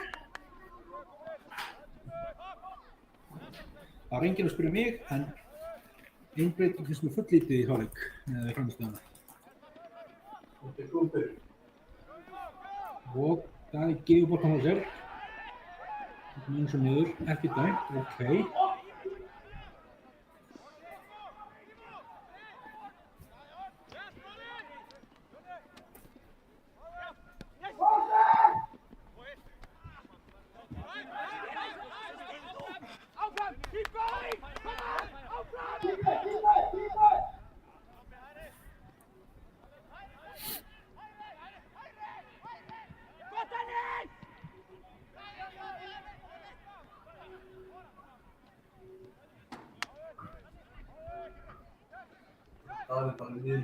Það var enginn að spyrja mig, en ein breyting finnst mér fulllítið í hálfleik með frammistöðuna.
Þetta er góður.
Og það er gefið boltan á sér. Eins og niður, ekki dæmt, ok.
Það er bara niður.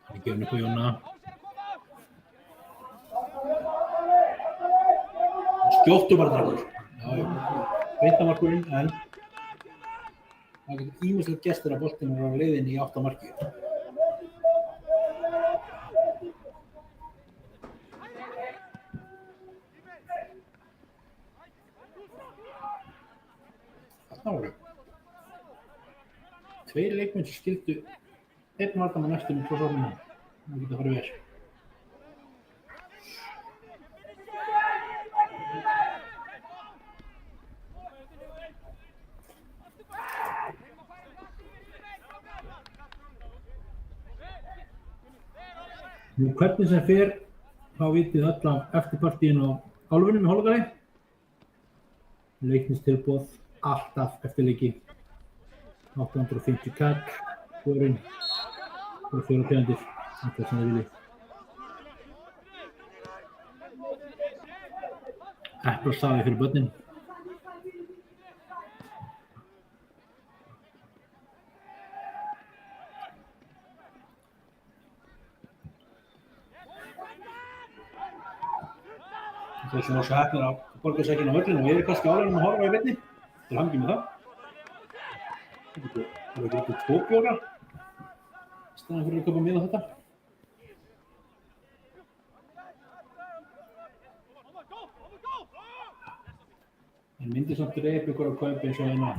Það er gefin upp á Jóna. Skjóttu bara drengur. Já. Beintamarkurinn, en það getur ýmislegt gerst þegar boltinn er á leiðinni í átt á markið. Þarna voru tveir leikmenn sem skildu einn varnarmann eftir með 2 sóknarmenn. Það geta farið vel. Nú hvernig sem fer, þá vitið öll af eftirpartíin á álfunum í Hólagari. Leiknistilboð alltaf eftir leiki. 850 kall, hvorinn og 4 tegundir, þetta sem þið viljið. Eplasafi fyrir börnin. Þeir sem var svo heppnir að borga sér ekki inn á völlinn og eru kannski álega að horfa í beinni. Til hamingju með það. Það er ekki 2 bjóra. Í staðinn fyrir að kaupa miða þetta. En myndi samt reypa ykkur að kaupa eins og eina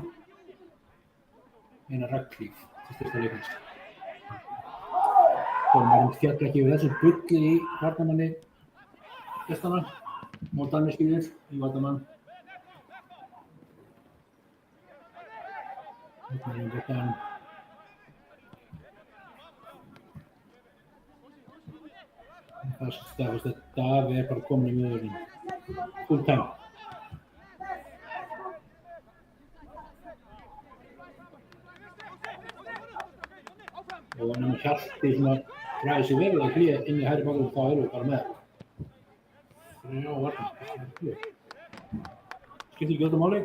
reglíf til styrsta leikans. Og maður fjall ekki við þessu bulli í varnarmanni gestana. Mótanir skilur í varnarmann. Þetta er boltan. Það staðfest að Davi er bara kominn í miðvörðinn. Full time. Og ef hann Hjalti svona græði sig verulega hlýja inn í hægri bakgrunn, þá erum við bara með. Já, varnir. Skiptir ekki öllu máli.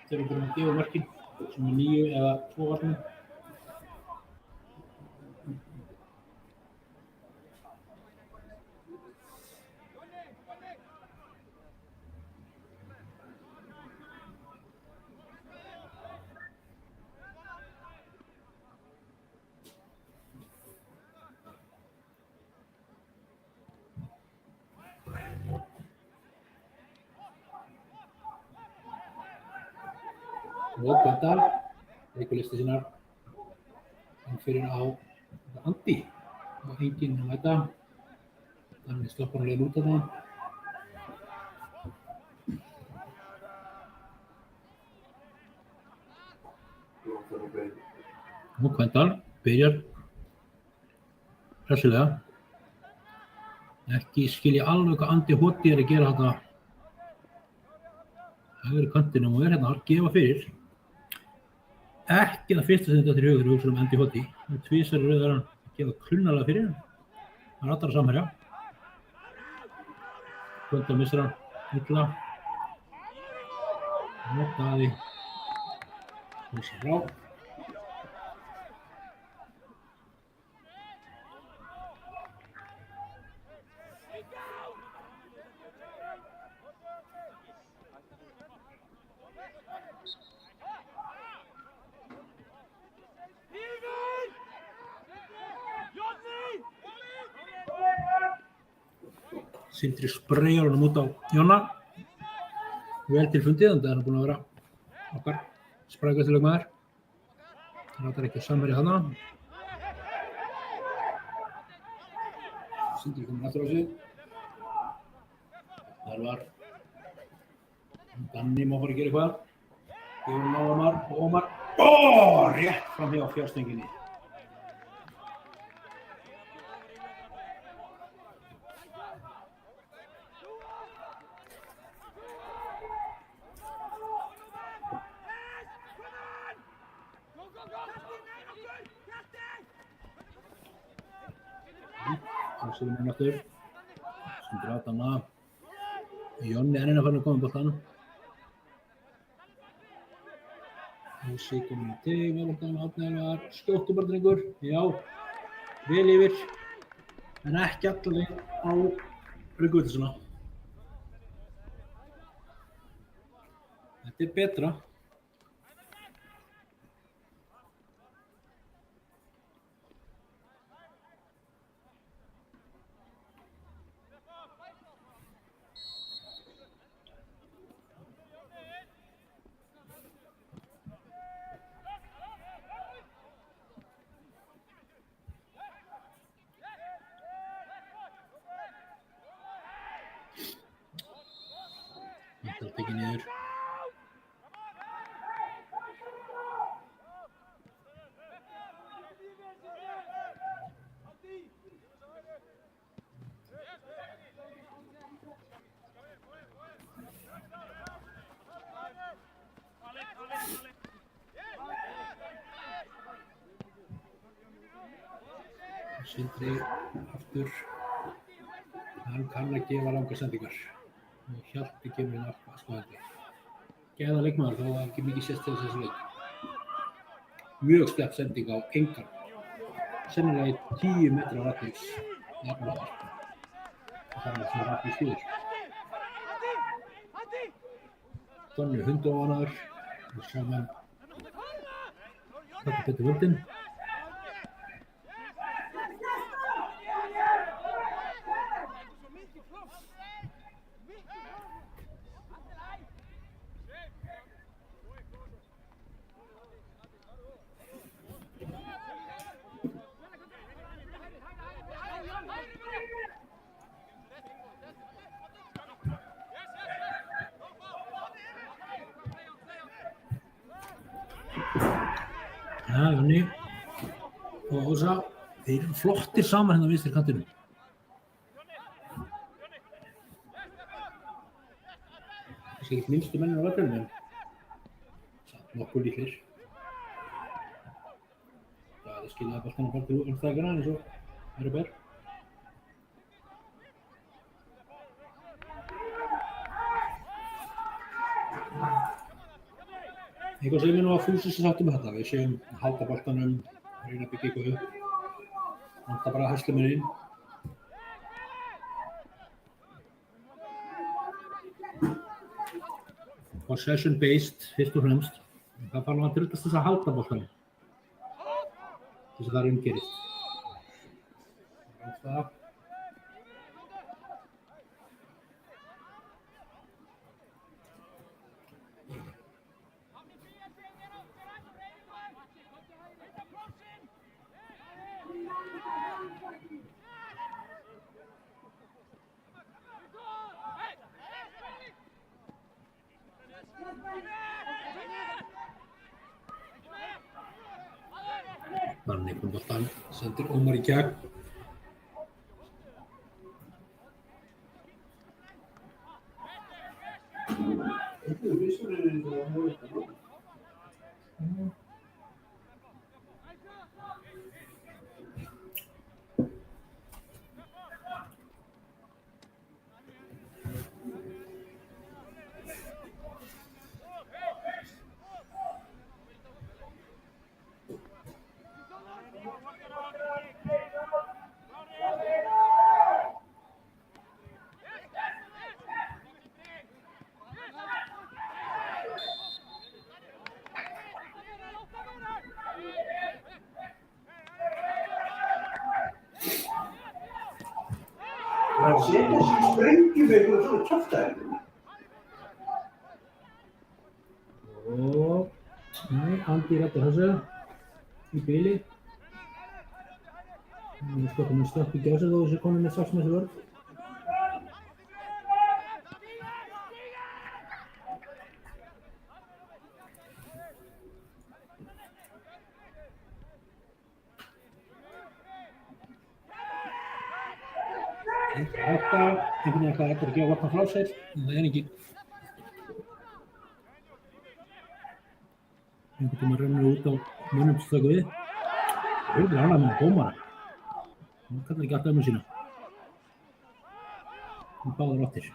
Þegar við erum að gefa mörkin sem er 9 eða 2 varnir. Og Kvendal, leikulisti sinnar, hann fyrir á Andi og enginn á þetta. Þannig stoppar hann leið út af það. Og Kvendal byrjar hressilega. Ekki skilja alveg hvað Andi Hotti að gera þetta hægri kantinum og hérna að gefa fyrir. Ekki það fyrsta sem þetta hugur hugsa Andi Hotti. Tvisvar í röð hann að gefa klunnalega fyrir hann. Hann allra samherja. Kvendal missir hann illa. Notaði þessi frá. Sindri spreyjar honum út á Jonna. Vel til fundið, en það er búin að vera okkar sprækasti leikmaður. Það ratar ekki að samherja hana. Sindri komur aftur á sig. Þar var Danni má fara að gera eitthvað. Gefur hann á Ómar og Ómar. Rétt fram hjá fjárstönginni. Það séum hann aftur. Sindri átt hana. Jonni er að fara að koma boltan. Þessi komin í teg, velóttan, átnæðilegar, skjóttu bara drengur. Já, vel yfir. En ekki allaveg á Guðsuna. Þetta er betra. Þetta er tekið niður. Sindri aftur. Hann kann að gefa langar sendingar. Hjalti kemur inn aftur að skoða þetta. Gæða leikmaður þó að ekki mikið sést til þessu leik. Mjög slepp sending á engan. Sennilega í 10 metra ratnings. Jafnvægur. Það er það sem ratnings fyrir. Donni hundóvanaður. Við sjáum hann taka betur völdin. Ja, Jonni og Ósa, þeir eru flottir saman hérna á vinstri kantinum. Það sé ekki minnstu mennir á vellinum, en samt nokkuð líklir. Það er skiljaði boltanum bara til úrstækjana eins og eru ber. Eitthvað sem við nú að Fúsi sáttum með þetta. Við séum halda boltanum, reyna að byggja eitthvað upp. Vantar bara herslumuninn. Possession based, fyrst og fremst. Það þarf að tryggast þess að halda boltanum. Þess að það er umgerist. Það. Þannig kom boltan, sendir Ómar í gegn.
Þetta er vissulegir að hafa þetta nú. Það setja sig sprengjum eitthvað svona kjaftaði.
Og Andi rættir þessu í bili. Við skotum að stökk í gæsa þó þessi konum með 6 metri vörð. Þetta, einhvern veginn ætlaði eftir að gefa vatna frá sér, en það er ekki. Einhvern tíma rennur út á mönnum sem stöku við. Hörður ánægð með dómara. Hann kallar ekki alltaf ömmu sína. Hann báðar áttir.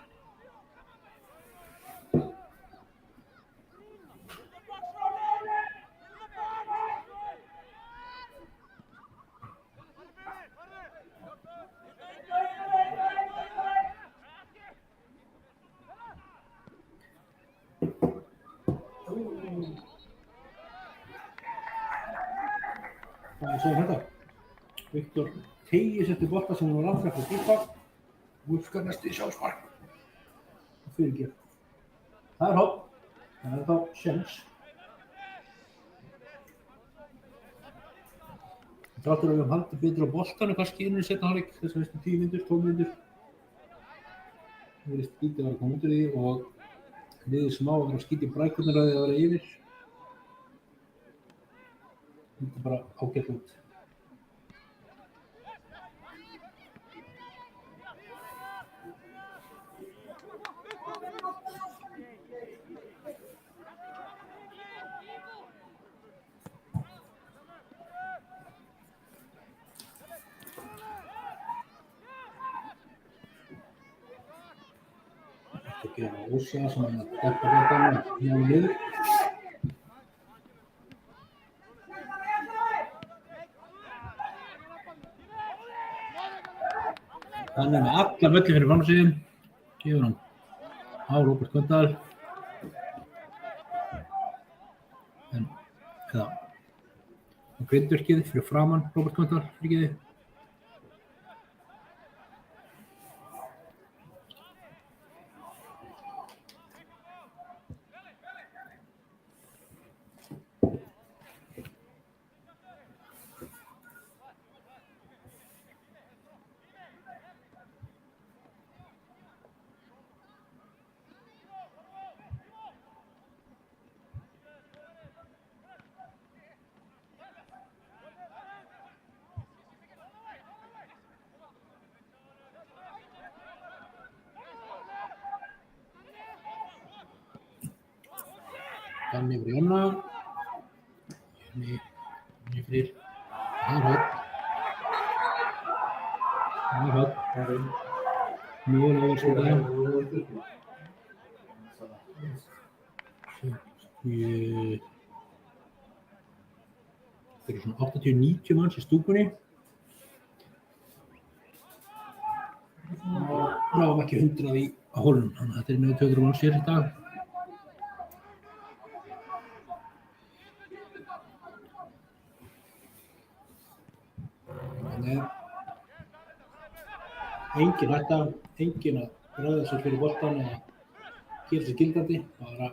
Hvað segir þetta? Viktor teygir sér til bolta sem hann var landfrætt á dýpa og uppskar næstu í sjálfsmark. Og fyrirgef. Það er hótt. Það er þá séns. Þráttur að við höfum haldið betur á boltanu kannski inn í seinni hálfleik þess að veistu 10 mínútur, 12 mínútur. Það verið skítið að vera að koma út úr því og liðið smá að vera að skítið brækurnar að því að vera yfir. Þetta er bara ágætt út. Þetta gerir Ósa sem er að deppa boltanum og ná niður. Hann er með allar völli fyrir fram sig, gefur hann á Róbert Kvöndal. Eða grindverkið fyrir framann Róbert Kvöndal, fyrirgeði. Danni yfir Jonna. Jonni fyrir. Það er hótt. Nú er það svona. Það eru svona 80-90 manns í stúkunni. Náum ekki 100 í hólnum, þannig að þetta er með 200 manns hér í dag. Engin hætta, engin að bregða sér fyrir boltan eða gera sér gildandi, bara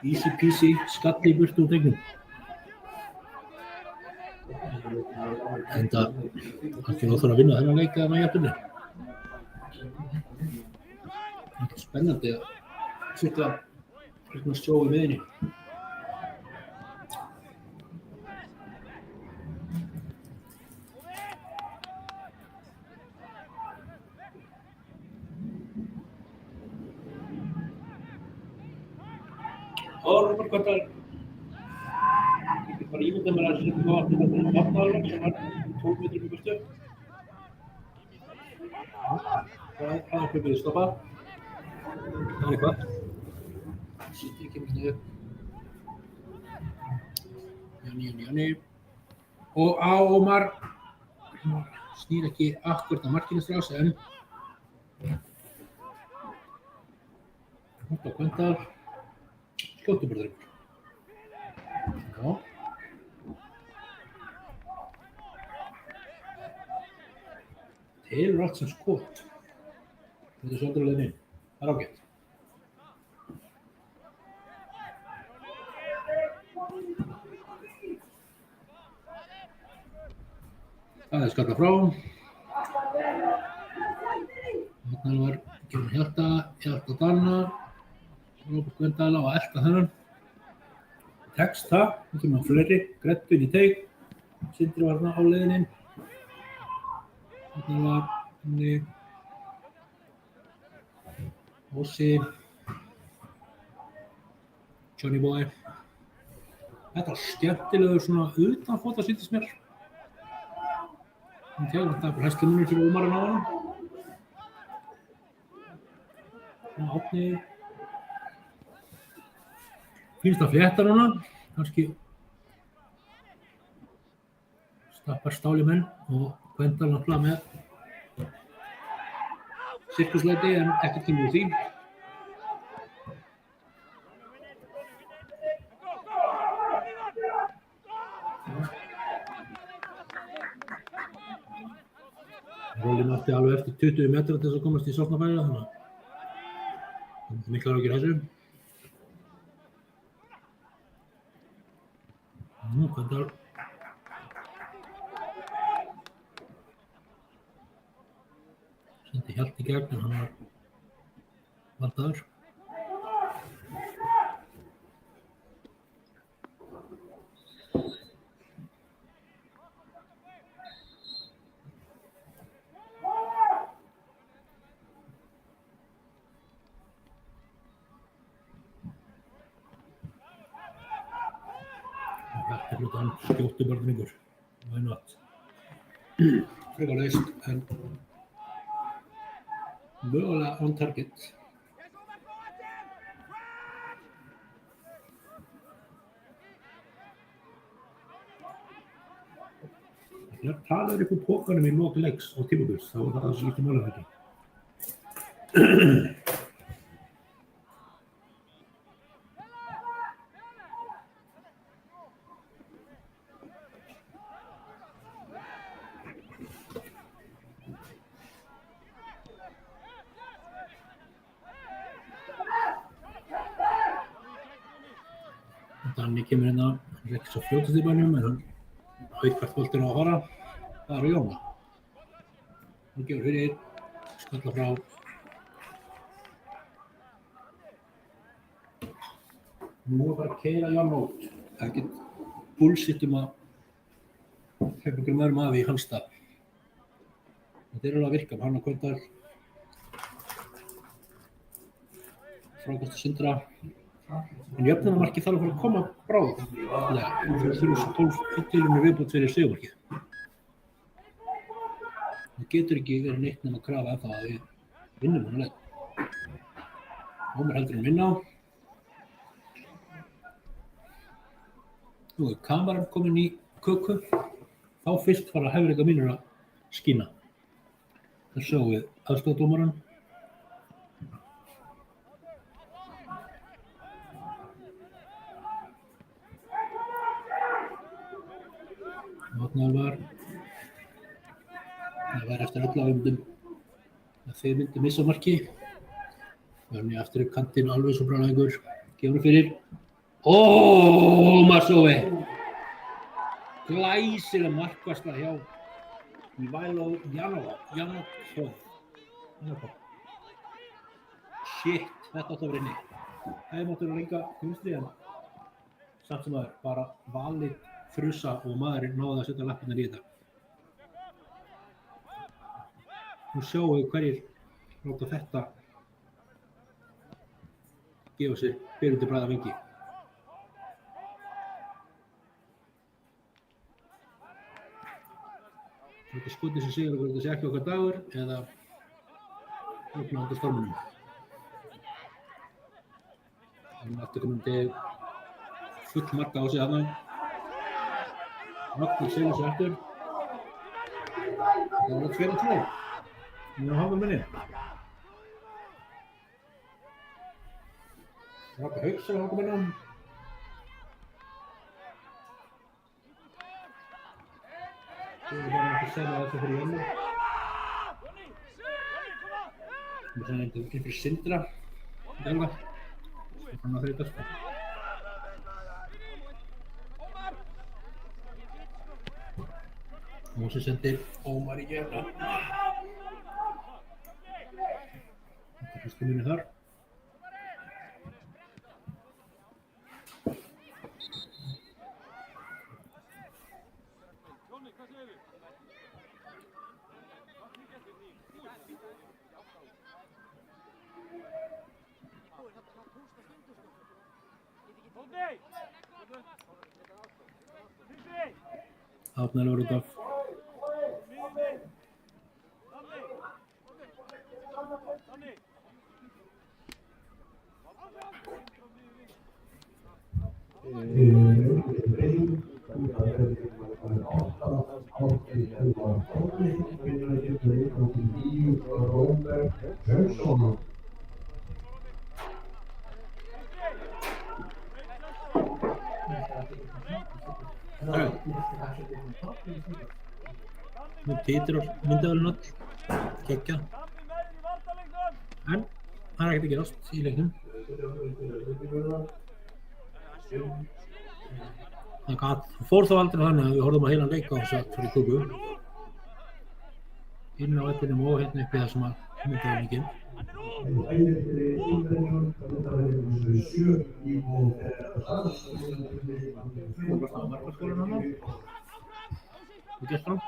easy peasy, skalli í burtu úr tegnum. Enda ekki óþarf að vinna þennan leik eða með jafnunni. Þetta er spennandi að setja eitthvað sjó í miðjunni. Hvöndal. Ég get bara ímyndað mér að það sé vatn vatnaðalveg sem var 12 metrum í burtu. Það er hlaupið stoppað. Það er eitthvað. Sýttir kemur niður. Janni. Og Ómar snýr ekki akkurat á markinu strax en hótt á Hvöndal. Skjótuburðuringur. Já. Telur allt sem skot. Þetta er svolítið leiðin inn. Það er ágætt. Það er skallað frá. Þarna var gefinn Hjalta Danna. Róbert Hvöndal á að elta þennan. Tekst það. Nú kemur hann fleiri. Grettu inn í teig. Sindri var þarna á leiðin inn. Þarna var henni Ósi. Johnny Boy. Þetta var skemmtilegur svona utanfóta sýndist mér. Það er bara hæstlumunir fyrir Ómar að ná honum. Árni. Fínst að flétta núna. Kannski stappar stál í menn og Hvöndal náttúrulega með sirkuslæti en ekkert kemur úr því. Rólinn átti alveg eftir 20 metra til þess að komast í sóknarfæri þannig að það er miklar áhyggjur af þessu. Nú, Hvöndal. Sendi Hjalti í gegn en hann var vandaður. Þetta er hlutan skjótubarningur. Why not? Frekar laust en mögulega on target. Þegar talaður upp úr pókanum í lok leiks á tímabils, þá var það skipti máli þetta. Danni kemur hérna, hann er ekki svo fljótast í bænum en hann veit hvert boltinn á að fara. Það er Jóna. Hann gefur fyrir, skalla frá. Nú er bara að keyra Jón út. Það er ekkert bullshit að hleypa einhverjum öðrum af í hans stað. Þetta er alveg að virka, hann og Hvöndal. Frákast Sindra. En jöfnunarmarkið þarf að fara að koma bráðlega. Við þurfum 12 tilraunir viðbót fyrir sigurmarkið. Það getur ekki verið neitt nema að krafa ef það að við vinnum þennan leik. Ómar heldur hann vinna á. Nú er kameran komin í köku. Þá fyrst fara hæfileika mínir að skína. Það sjáum við aðstoðardómarann. Það var eftir alla að þeir myndi missa marki. Þannig aftur í kantinn alveg svo bráðlegur. Gefur fyrir. Ómar Sófi! Glæsileg markvarsla hjá Ivailo Janokov. Shit, þetta átti að vera inni. Það máttur að lenga vinstri en samt sem aður bara valið frusa og maðurinn náði að setja lappirnar í þetta. Nú sjáum við hverjir láta þetta gefa sér byrjandi bræða vengi. Þetta skotið sem sigur okkur, þetta sé ekki okkar dagur eða ógna undir storminum. Þannig aftur komin til full marka á sig þarna. Nokkur sigur sig aftur. Það var þetta 2-2. Nú á hálfum minni. Raka Hauks á hálfum minna. Við erum bara ekki segna þessu fyrir Jónu. Við erum inn fyrir Sindra. Delva. Stefán að þreytast. Mósi sendir Ómar í gefna. Þetta er fyrstu minni þar. Átni alveg út af. Nú titrar myndavélin öll, geggjað. En það er ekkert að gerast í leiknum. Það fór þá aldrei þannig að við horfðum að heilan leik á þess að fyrir Kúbu. Inn á vellinum og hérna uppi þar sem að myndavélin ekki. Markaskólan hann á. Og gert fram.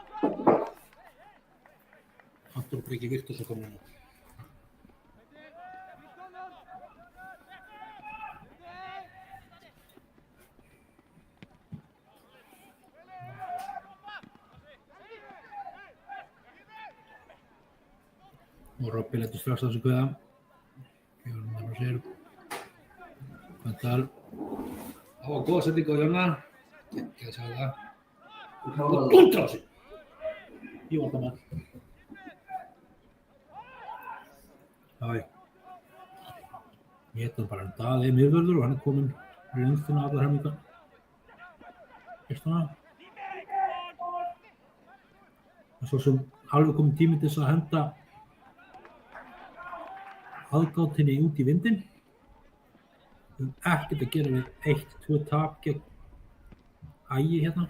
Anton Breki Virtus að koma hérna. Og Robby lætur strax á sig guða. Gjörnum þarna sér. Kvendal. Það var góða setting á Jóna. Ekki að sjá það. Og dundra á sig. Í varnarmann. Æ. Ég heita bara Daði miðvörður og hann er kominn fyrir yngstina allar helmingar. Svona. Og svo sem alveg kominn tími til þess að henda aðgátinni út í vindinn. Við höfum ekkert að gera við 1-2 tap gegn Ægi hérna.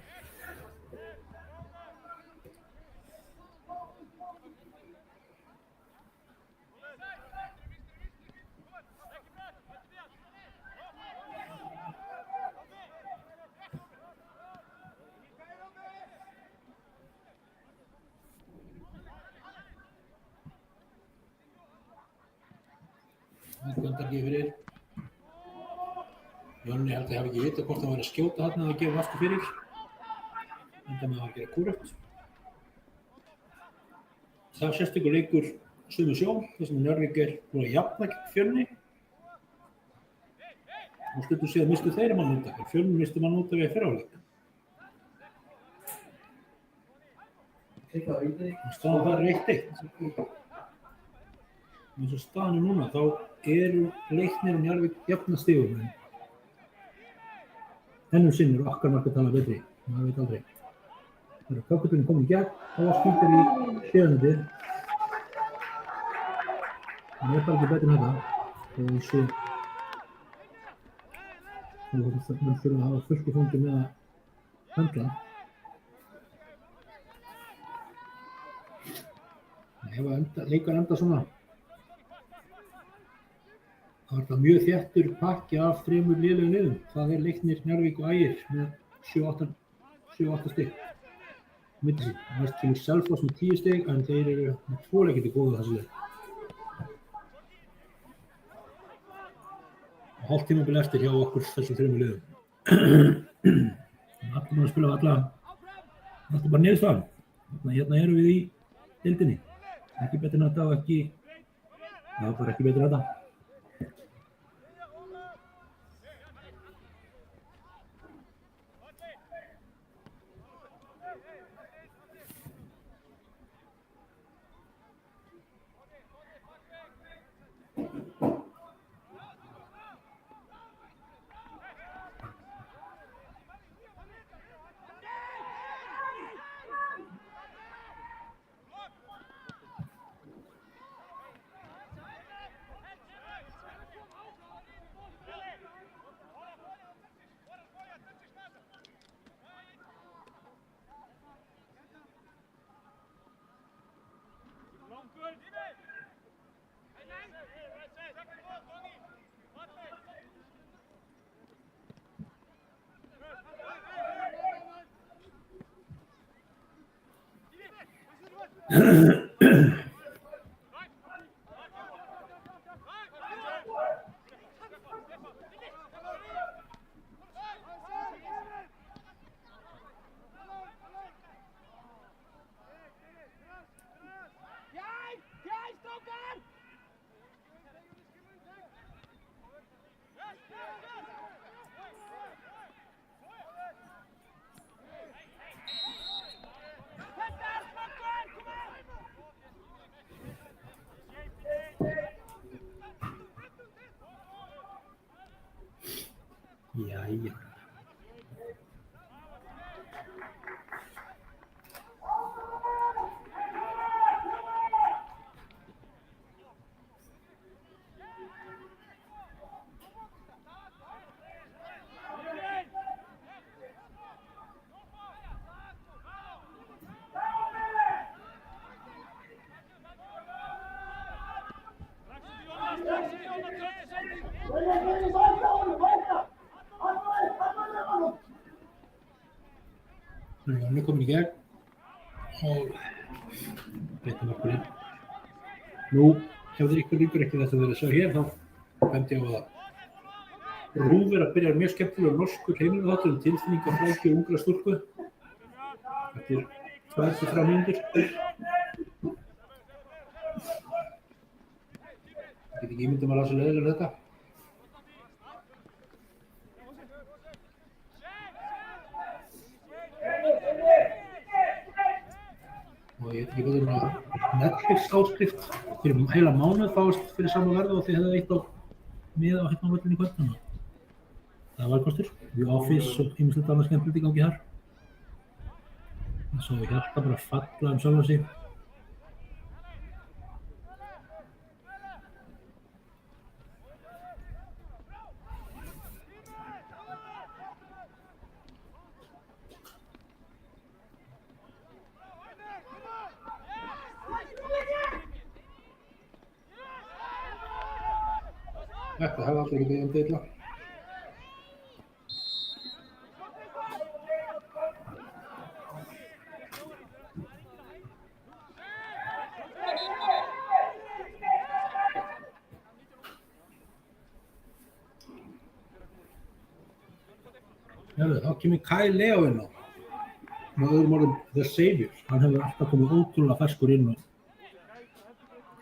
Það vandar ekki fyrir. Jonni held að ég hafi ekki vitað hvort hann væri að skjóta þarna eða að gefa aftur fyrir. Enda með að gera kúrekt. Það er sérstakur leikur sömu sjó, þar sem Njörvík er búin að jafna gegn Fjölni. Og stundum síðan mistu þeir mann út af, en Fjölni mistu mann út af í fyrra hálfleik. Staðan þar er 1-1. Eins og staðan er núna, þá eru Leiknir og Njarðvík jafna stigum. Ennum sinn eru okkar markatala betri, maður veit aldrei. Það eru Kökkutunni komin í gegn, og skýtur í hliðanetið. Það er bara ekki betur en þetta. Og svo mun fyrir að hafa fullt í fóngi með að höndla. Ef leikar enda svona, það var það mjög þéttur pakki af 3 lélegum liðum. Það er Leiknir, Njarðvík og Ægir með 7-8 stig. Myndi sín. Næst kemur Selfoss með 10 stig, en þeir eru með 2 leikir til góðu þessu leik. Og hálft tímabil eftir hjá okkur þessum 3 liðum. Allir búin að spila á alla. Það er bara niðurstaðan. Hérna erum við í deildinni. Ekki betur en þetta og ekki... Það var bara ekki betur en þetta. Jæja. Hann er komin í gegn og breytum okkurinn. Nú, ef þið ykkur líkur ekki þetta verið að sjá hér, þá bendi ég á að RÚV er að byrja mjög skemmtilegur norskur heimildarþáttur tilfinningaflækju ungra stúlku. Þetta 2-3 mínútur. Ég get ekki ímyndað maður að svo leiðilega þetta. Og ég veit ekki betur en að Netflix áskrift fyrir heila mánuð fáist fyrir sama verð og þið hefðu eitt á miða á hérna á völlunni í kvöld. Það var kostur. The Office og ýmislegt annað skemmtilegt í gangi þar. Og svo hjarta bara falla sjálfa sig. Þetta hefði alltaf ekki beðið illa. Þá kemur Kyle Leo inn á. Með öðrum orðum The Savior. Hann hefur alltaf komið ótrúlega ferskur inn og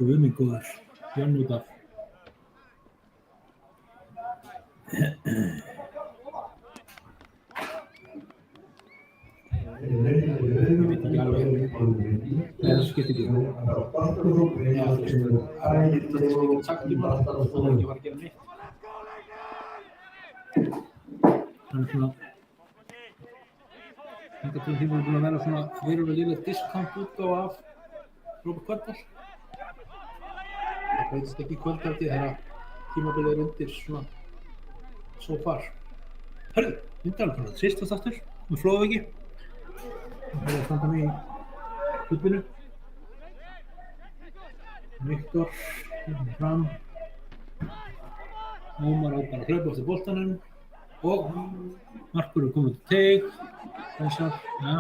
guð minn góður, Jan út af. Ég veit ekki alveg. Það skiptir ekki. Ég get sagt um það, það var ekki að gera neitt. Þannig svona hingað til tíma búin að vera svona verulega lilla discount útgáfa af Robert Kvöldal. Það breytist ekki í kvöldaldi þegar tímabilið er undir svona so far. Hörðu, myndalinn sýstast aftur með Flóðavíki. Það er að standa mig í hlutvinu. Viktor fram. Ómar á bara að hlaupa eftir boltanum. Og Markur er komið til teig. Þessar, ja.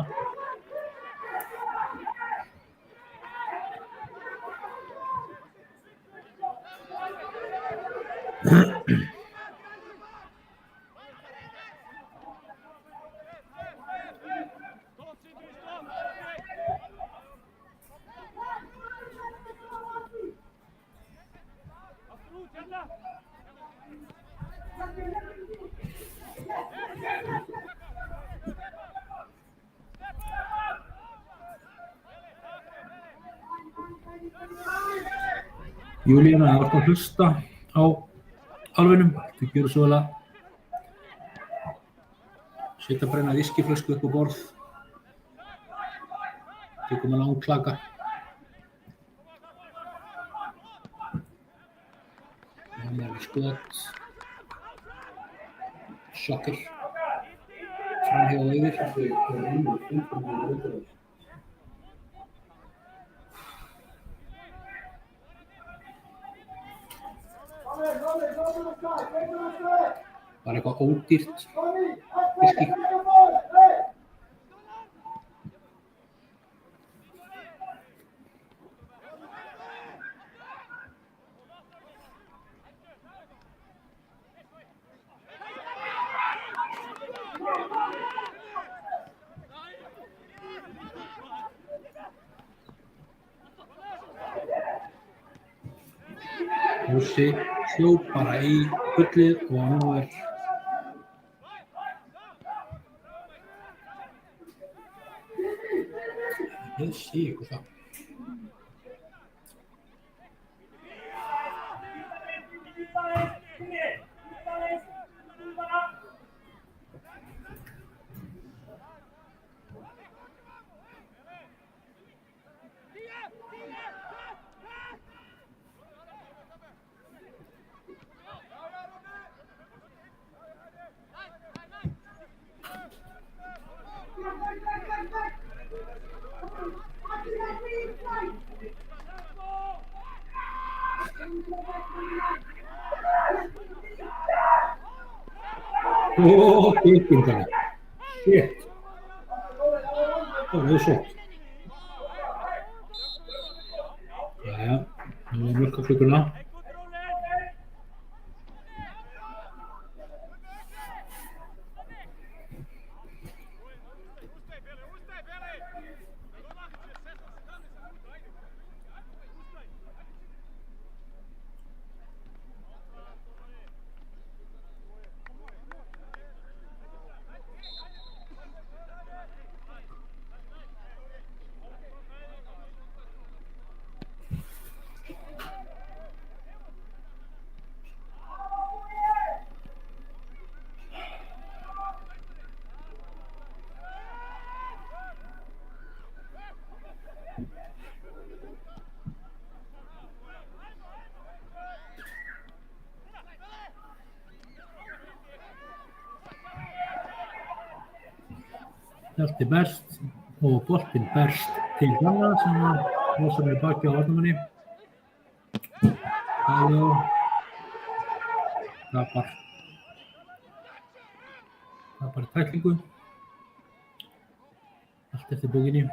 Júlíana, ef þú ert að hlusta á alvinum, þú gjörðu svo vel að setja brenna viskíflösku upp á borð, tökum að langklaka. Hann er við skot, sjokker, framhjá og yfir. Bara eitthvað ódýrt viskí. Húsi hljóp bara í gullið og nú er ég sé ykkur það. Byggingarna. Shit. Það er sótt. Jæja, nú er mjölkaflökuna. Hjalti berst og boltinn berst til Hrannar sem losar með baki á varnarmanni. Kæljó tapar tæklingu. Allt eftir bókinni.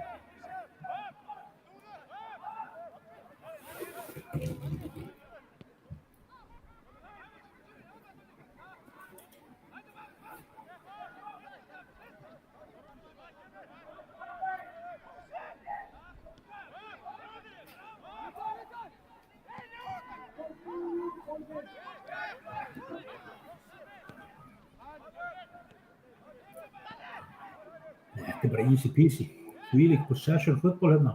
Þetta er bara easy peasy. Þvílík possession fútbol hérna.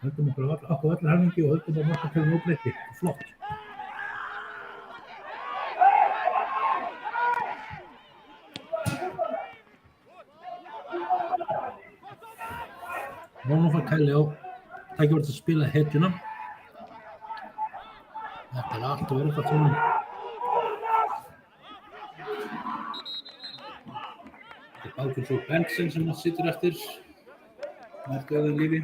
Höldum okkur á allir helmingi og höldum á markatölu óbreytti. Flott. Núna fær Kæljó tækifæri til að spila hetjuna. Þetta er allt og verið það svona. Þetta er Bátur svo Bentsen sem situr eftir með döðu lífi.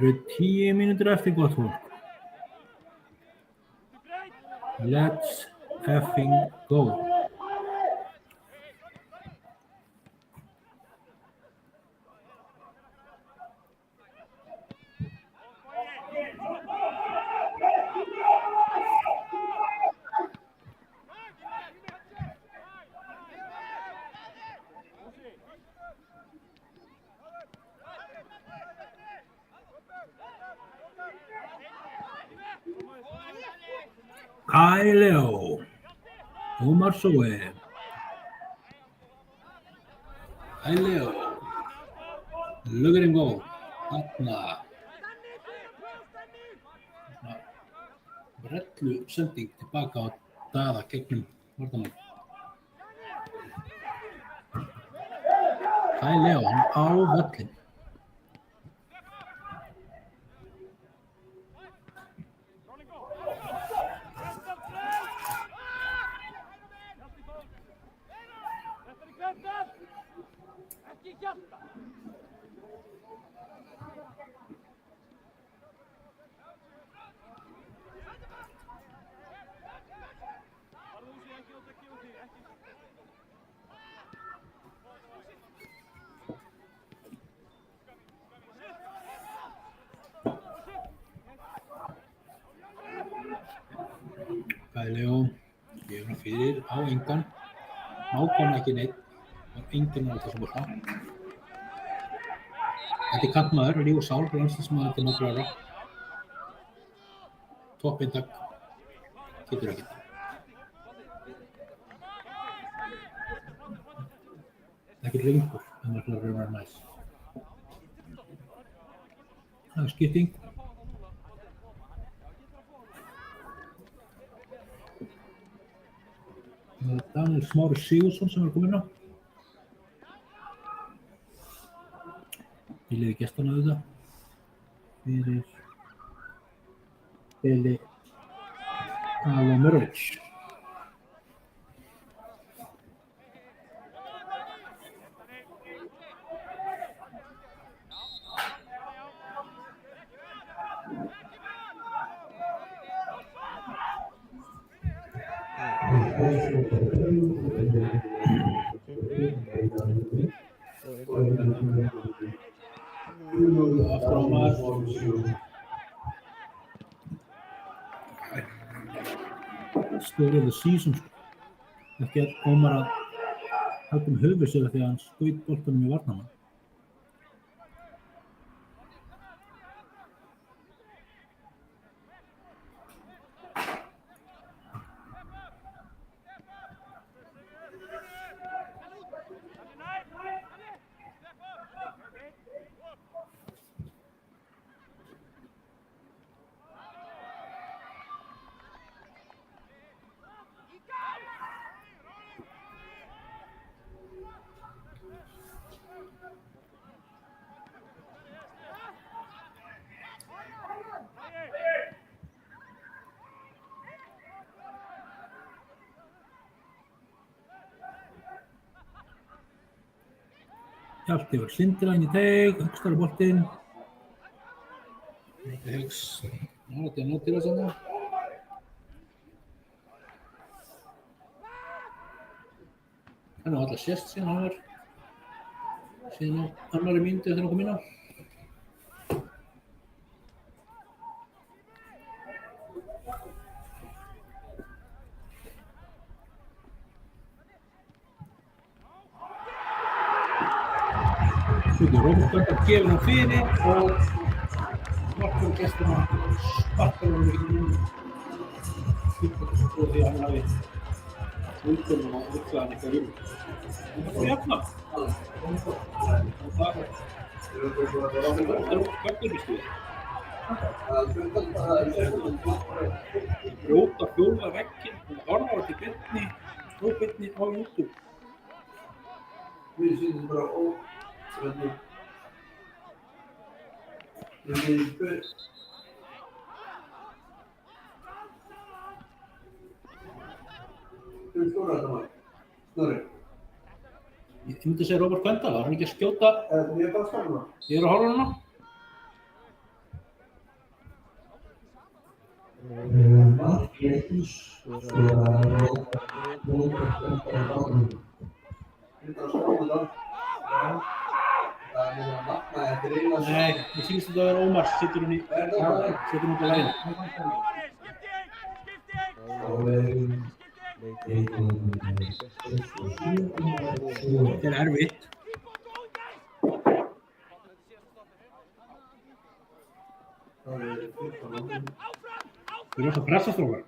eru 10 mínútur eftir gott fólk. Let's effing go. Leo, Omar Soe. Leo, look at him go. Þarna. Svona brellu sending tilbaka á Daða gegnum varnarmann. Leo, hann á völlinn. Leo, gefur hann fyrir á engan, nákvæmlega ekki neitt, var enginn á þessum bolta. Þetta er kantmaður, Ríó Sál, landsliðsmaður til nokkurra ára. Toppintak, getur ekkert. Ekkert lengur, en það er að vera næs. Það er skipting. Daniel Smári Sigurðsson sem er kominn á. Í liði gestanna auðvitað. Fyrir Beli Alomorovic. Aftur á maður. Story of the season. Ekki að Ómar að halda höfuð sér því að hann skaut boltanum í varnarmann. Hjalti var Sindræn í teig, Haukstar á boltinn. Hauks, þetta er nóg til að senda. Hann á alla sést síðan hann var síðan á annari mínútu þegar hann kom inn á. Róbert Göndar gefur hann fyrir og markar gesturna sparkar hann ekki núna. Því að hann hafi vildunum og villaðan eitthvað yfir. Það var jafna. Og það Göndar vistu við. Brjóta fjórða vegginn og horfa á til Birni, Birni á YouTube.
Við sýnum bara ósvendur. Við erum spurt. Þú skorar þetta maður. Snorri.
Ég myndi segja Róbert Göndal, var hann ekki að skjóta?
Ég er bara að skanna.
Ég er að horfa núna. Nei, ég sýnist þetta að vera Ómar, setur hún út á lægin. Þetta er erfitt. Við erum alltaf að pressa strókar.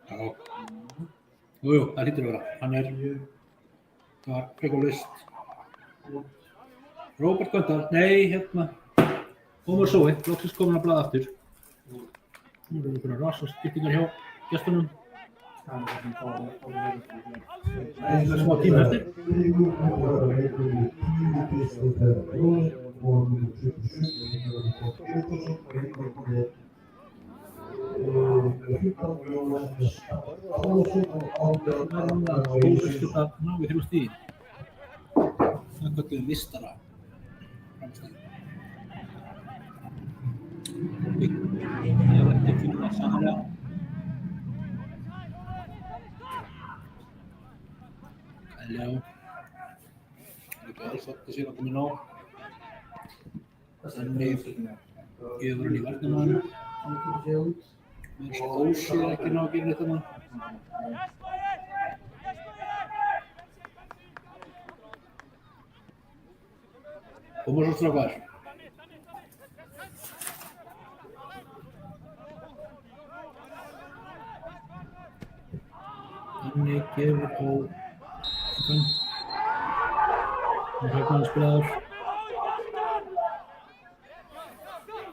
Já. Jú, það hlýtur að vera. Það var frekar laust. Róbert Gvendal, nei, Ómar Sói, loksins komin að blaða aftur. Nú erum við einhverjar rasaskiptingar hjá gestunum. Það er smá tíma eftir. Ná, við þurfum stíðin. Það kallum við mistara. Framstæðin. Ég var ekki að finna það sannlega. Kæljá. Það er ekki alls aftur sér að koma ná. Þannig yfir hann í varnarmann. Mér skósir ekki ná að gera þetta mann. Koma svo strákar. Þannig gefur á Haukan. Haukan spilaður.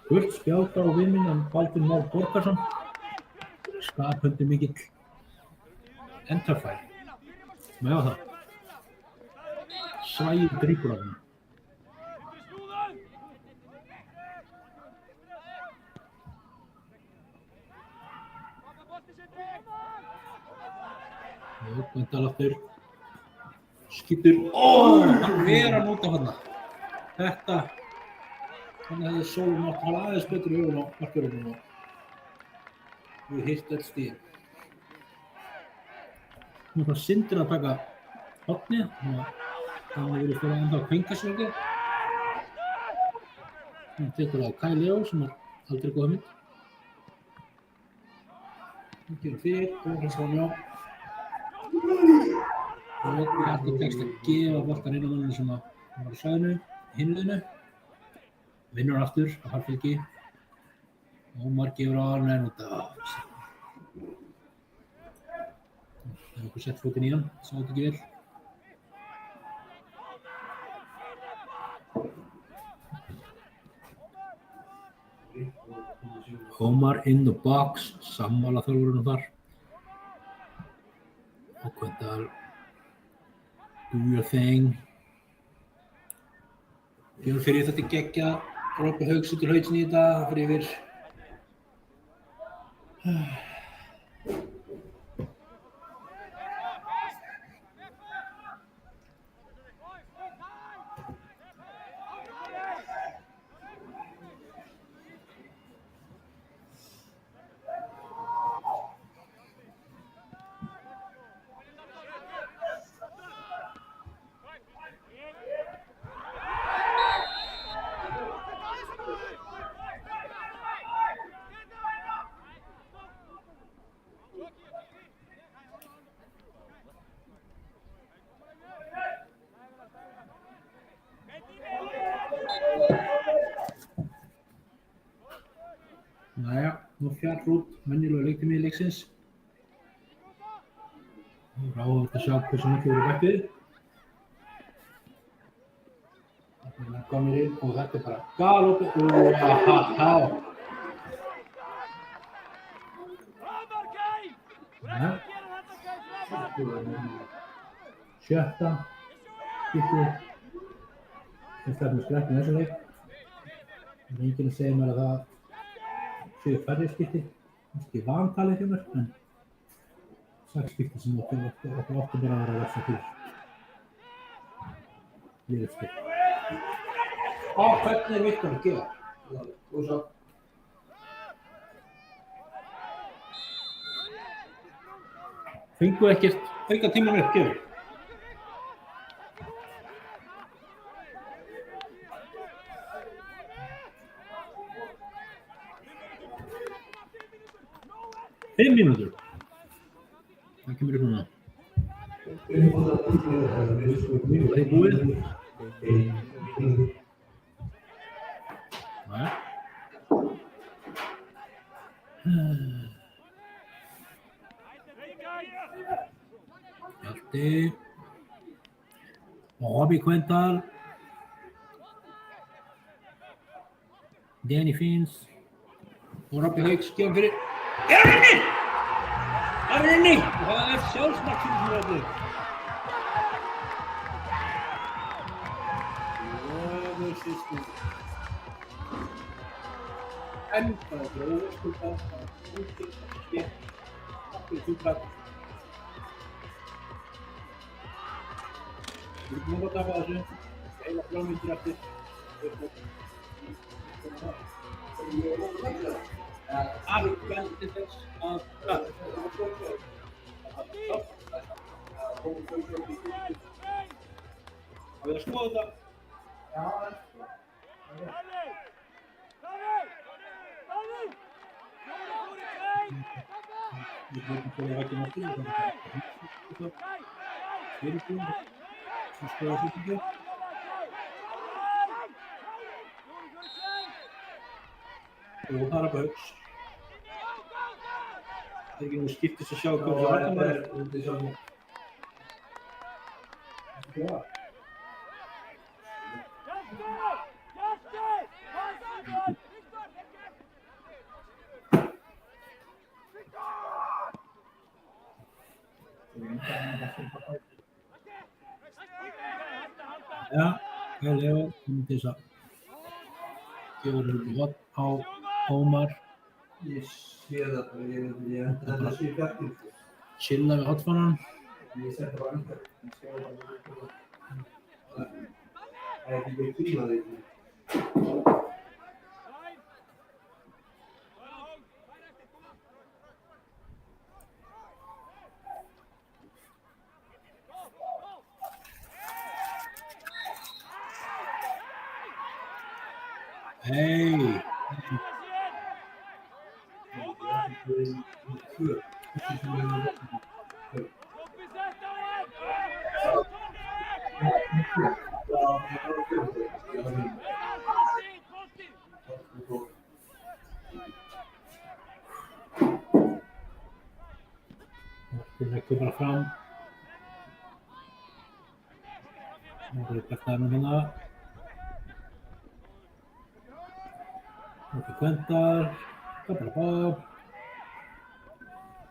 Gult spjald á vinninn Baldvin Már Borgarsson. Skaphundi mikill. Enterfæri. Má ég á það. Svægir grípur af henni. Gvendal aftur. Skýtur. Hann ver hann út af hann. Þetta. Þannig hefði Sólum átt að hafa aðeins betur í augun á markverðinum og við hitt öll stíðin. Nú er það Sindri að taka hornið. Þannig verið fyrir ennþá kvenkarsverkið. Nú tekur það Kai Leo sem aldrei góða mynd. Hann gerir fyrir og hans var mjá. Og þetta tekst að gefa boltan inn á manninu sem var á svæðinu, hinliðinu. Vinnur aftur á harfylgi. Ómar gefur á hann en út af. Það er okkur sett fótinn í hann, sá þetta ekki vel. Ómar in the box, sammála þjálfarinn þar. Og Gvendal, do your thing. Fyrir þetta geggjað. Rópa Hauks út úr hausinn í þetta, hann fyrir yfir. Jæja, nú fjall út venjulega leiktími leiksins. Nú er áhugavert að sjá hversu mikið verður bætt við. Þarna er komnir inn og þetta er bara galopið. Jæja. Sjötta skiptið. Þetta er með skrætt með þessu leik. Það er enginn að segja mér að það séu færri skipti, kannski vantalið hjá mér, en 6 skipti sem okkur áttu bara að vera að versa fyrir. Liðskip. Hvernig er Viktor að gefa? Og svo. Fengu ekkert auka tíman uppgjöf. Fimm mínútur. Það kemur upp núna. Það er búið. Nei. Hjalti. Robbie Quental. Danny Fins. Og Robbie Hauks gefur fyrir. Er hann inni? Það er inni! Það er sjálfsmark fyrir því að þetta. Enda gróðskulda að úti skemmt fyrir túbrætt. Við erum búin að tapa þessu. Eila frámyndir eftir. Allt veldi þess að það. Við að skoða þetta. Við erum búin að rækja náttúr. Við erum búin að skoða þetta ekki. Og það er Hauks. Það er ekki nú skiptist að sjá hvað það er undir sjálf. Ja, vel Leo, til þess að gefa þetta upp í hotn á Ómar.
Ég sé það, þetta sé fjartir.
Chilla við hotfannan.
Ég seti bara undir. Það er ekki með tíma því.
Hey! Martin leggur bara fram. Það er bektaðið hérna. Robbie Quental. Bá.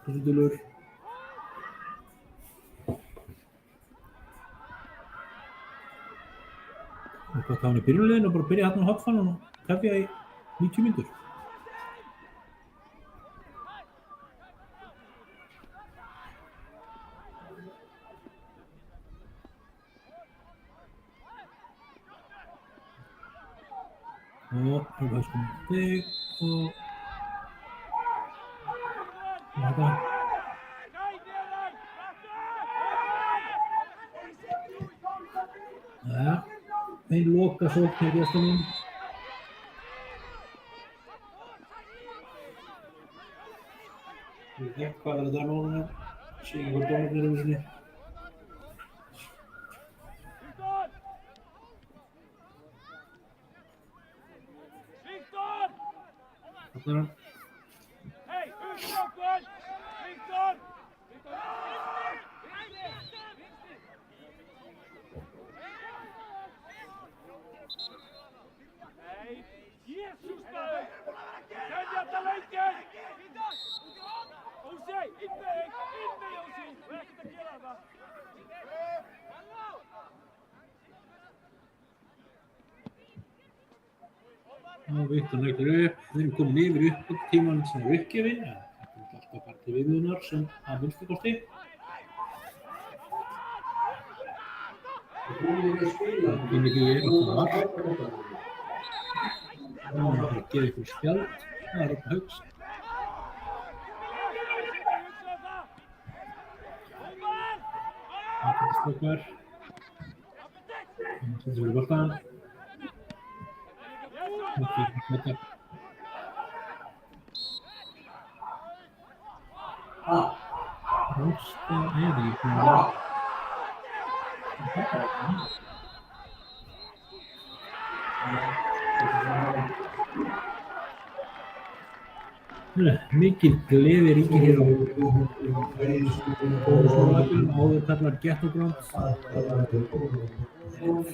Krusudulur. Og hvað það hann í byrjulegin og bara byrja hérna á hotfannan og tefja í 90 mínútur. Og það er sko þig og þetta. Ja, ein loka sókn í gestunum. Ég veit hvað er það núna. Sé ekki hvað dómarnir eru sinni. Þarna er hann. Og Viktor leggur upp. Við erum komin yfir uppbótartímann sem er uppgefinn. Það er alltaf bara til viðmiðunar sem að minnsta kosti.
Þú erum að spila.
Það er ekki alltaf marg. Það er bara að gefa ykkur spjald. Það er Robbie Hauks. Strókar. Þetta verður boltan. Þetta. Rósta Eirík. Mikil gleði ríkir hér á Bónusmólavílum, áður kallar Ghetto Ground.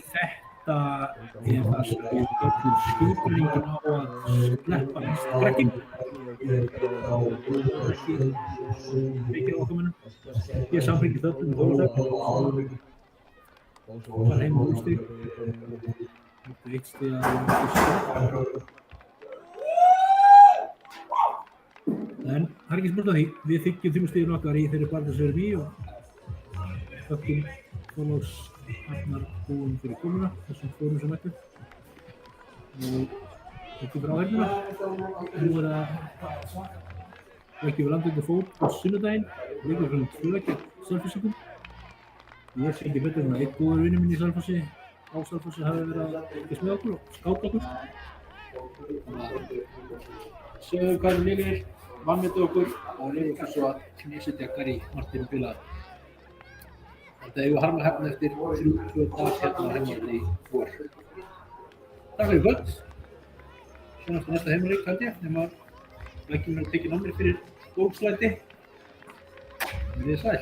Þetta er það sem við öllum skipulingin á að sleppa strekking. Ekki mikið ákomunum. Ég samfengið öllum Þórðar. Var heim á úrstig. Eitt stig að en það ekki spurt á því, við þykjum 3 stigin okkar í þeirri barða sem við erum í og þökkum Þorláks Arnar búin fyrir komuna, þessum fórum sem ættu og þökkum fyrir áhengina. Nú er það ekki við landið fót á sunnudaginn, líka fyrir 2 gegn Selfyssingum. Ég sé ekki betur en að einn góður vinur minn í Selfossi, á Selfossi hafi verið að fylgjast með okkur og skáta okkur. Sjáum hvað við liðir. Vannmeti okkur og reyfum okkur svo að knésetja Gary Martin Bila. Þetta hefur harma hefna eftir 3-2 dag hérna á heimavelli í vor. Takk fyrir kvöld. Sjónast á næsta heimaleik held ég, nema leikjum verður tekinn á mér fyrir skókslæti. Verið sæl.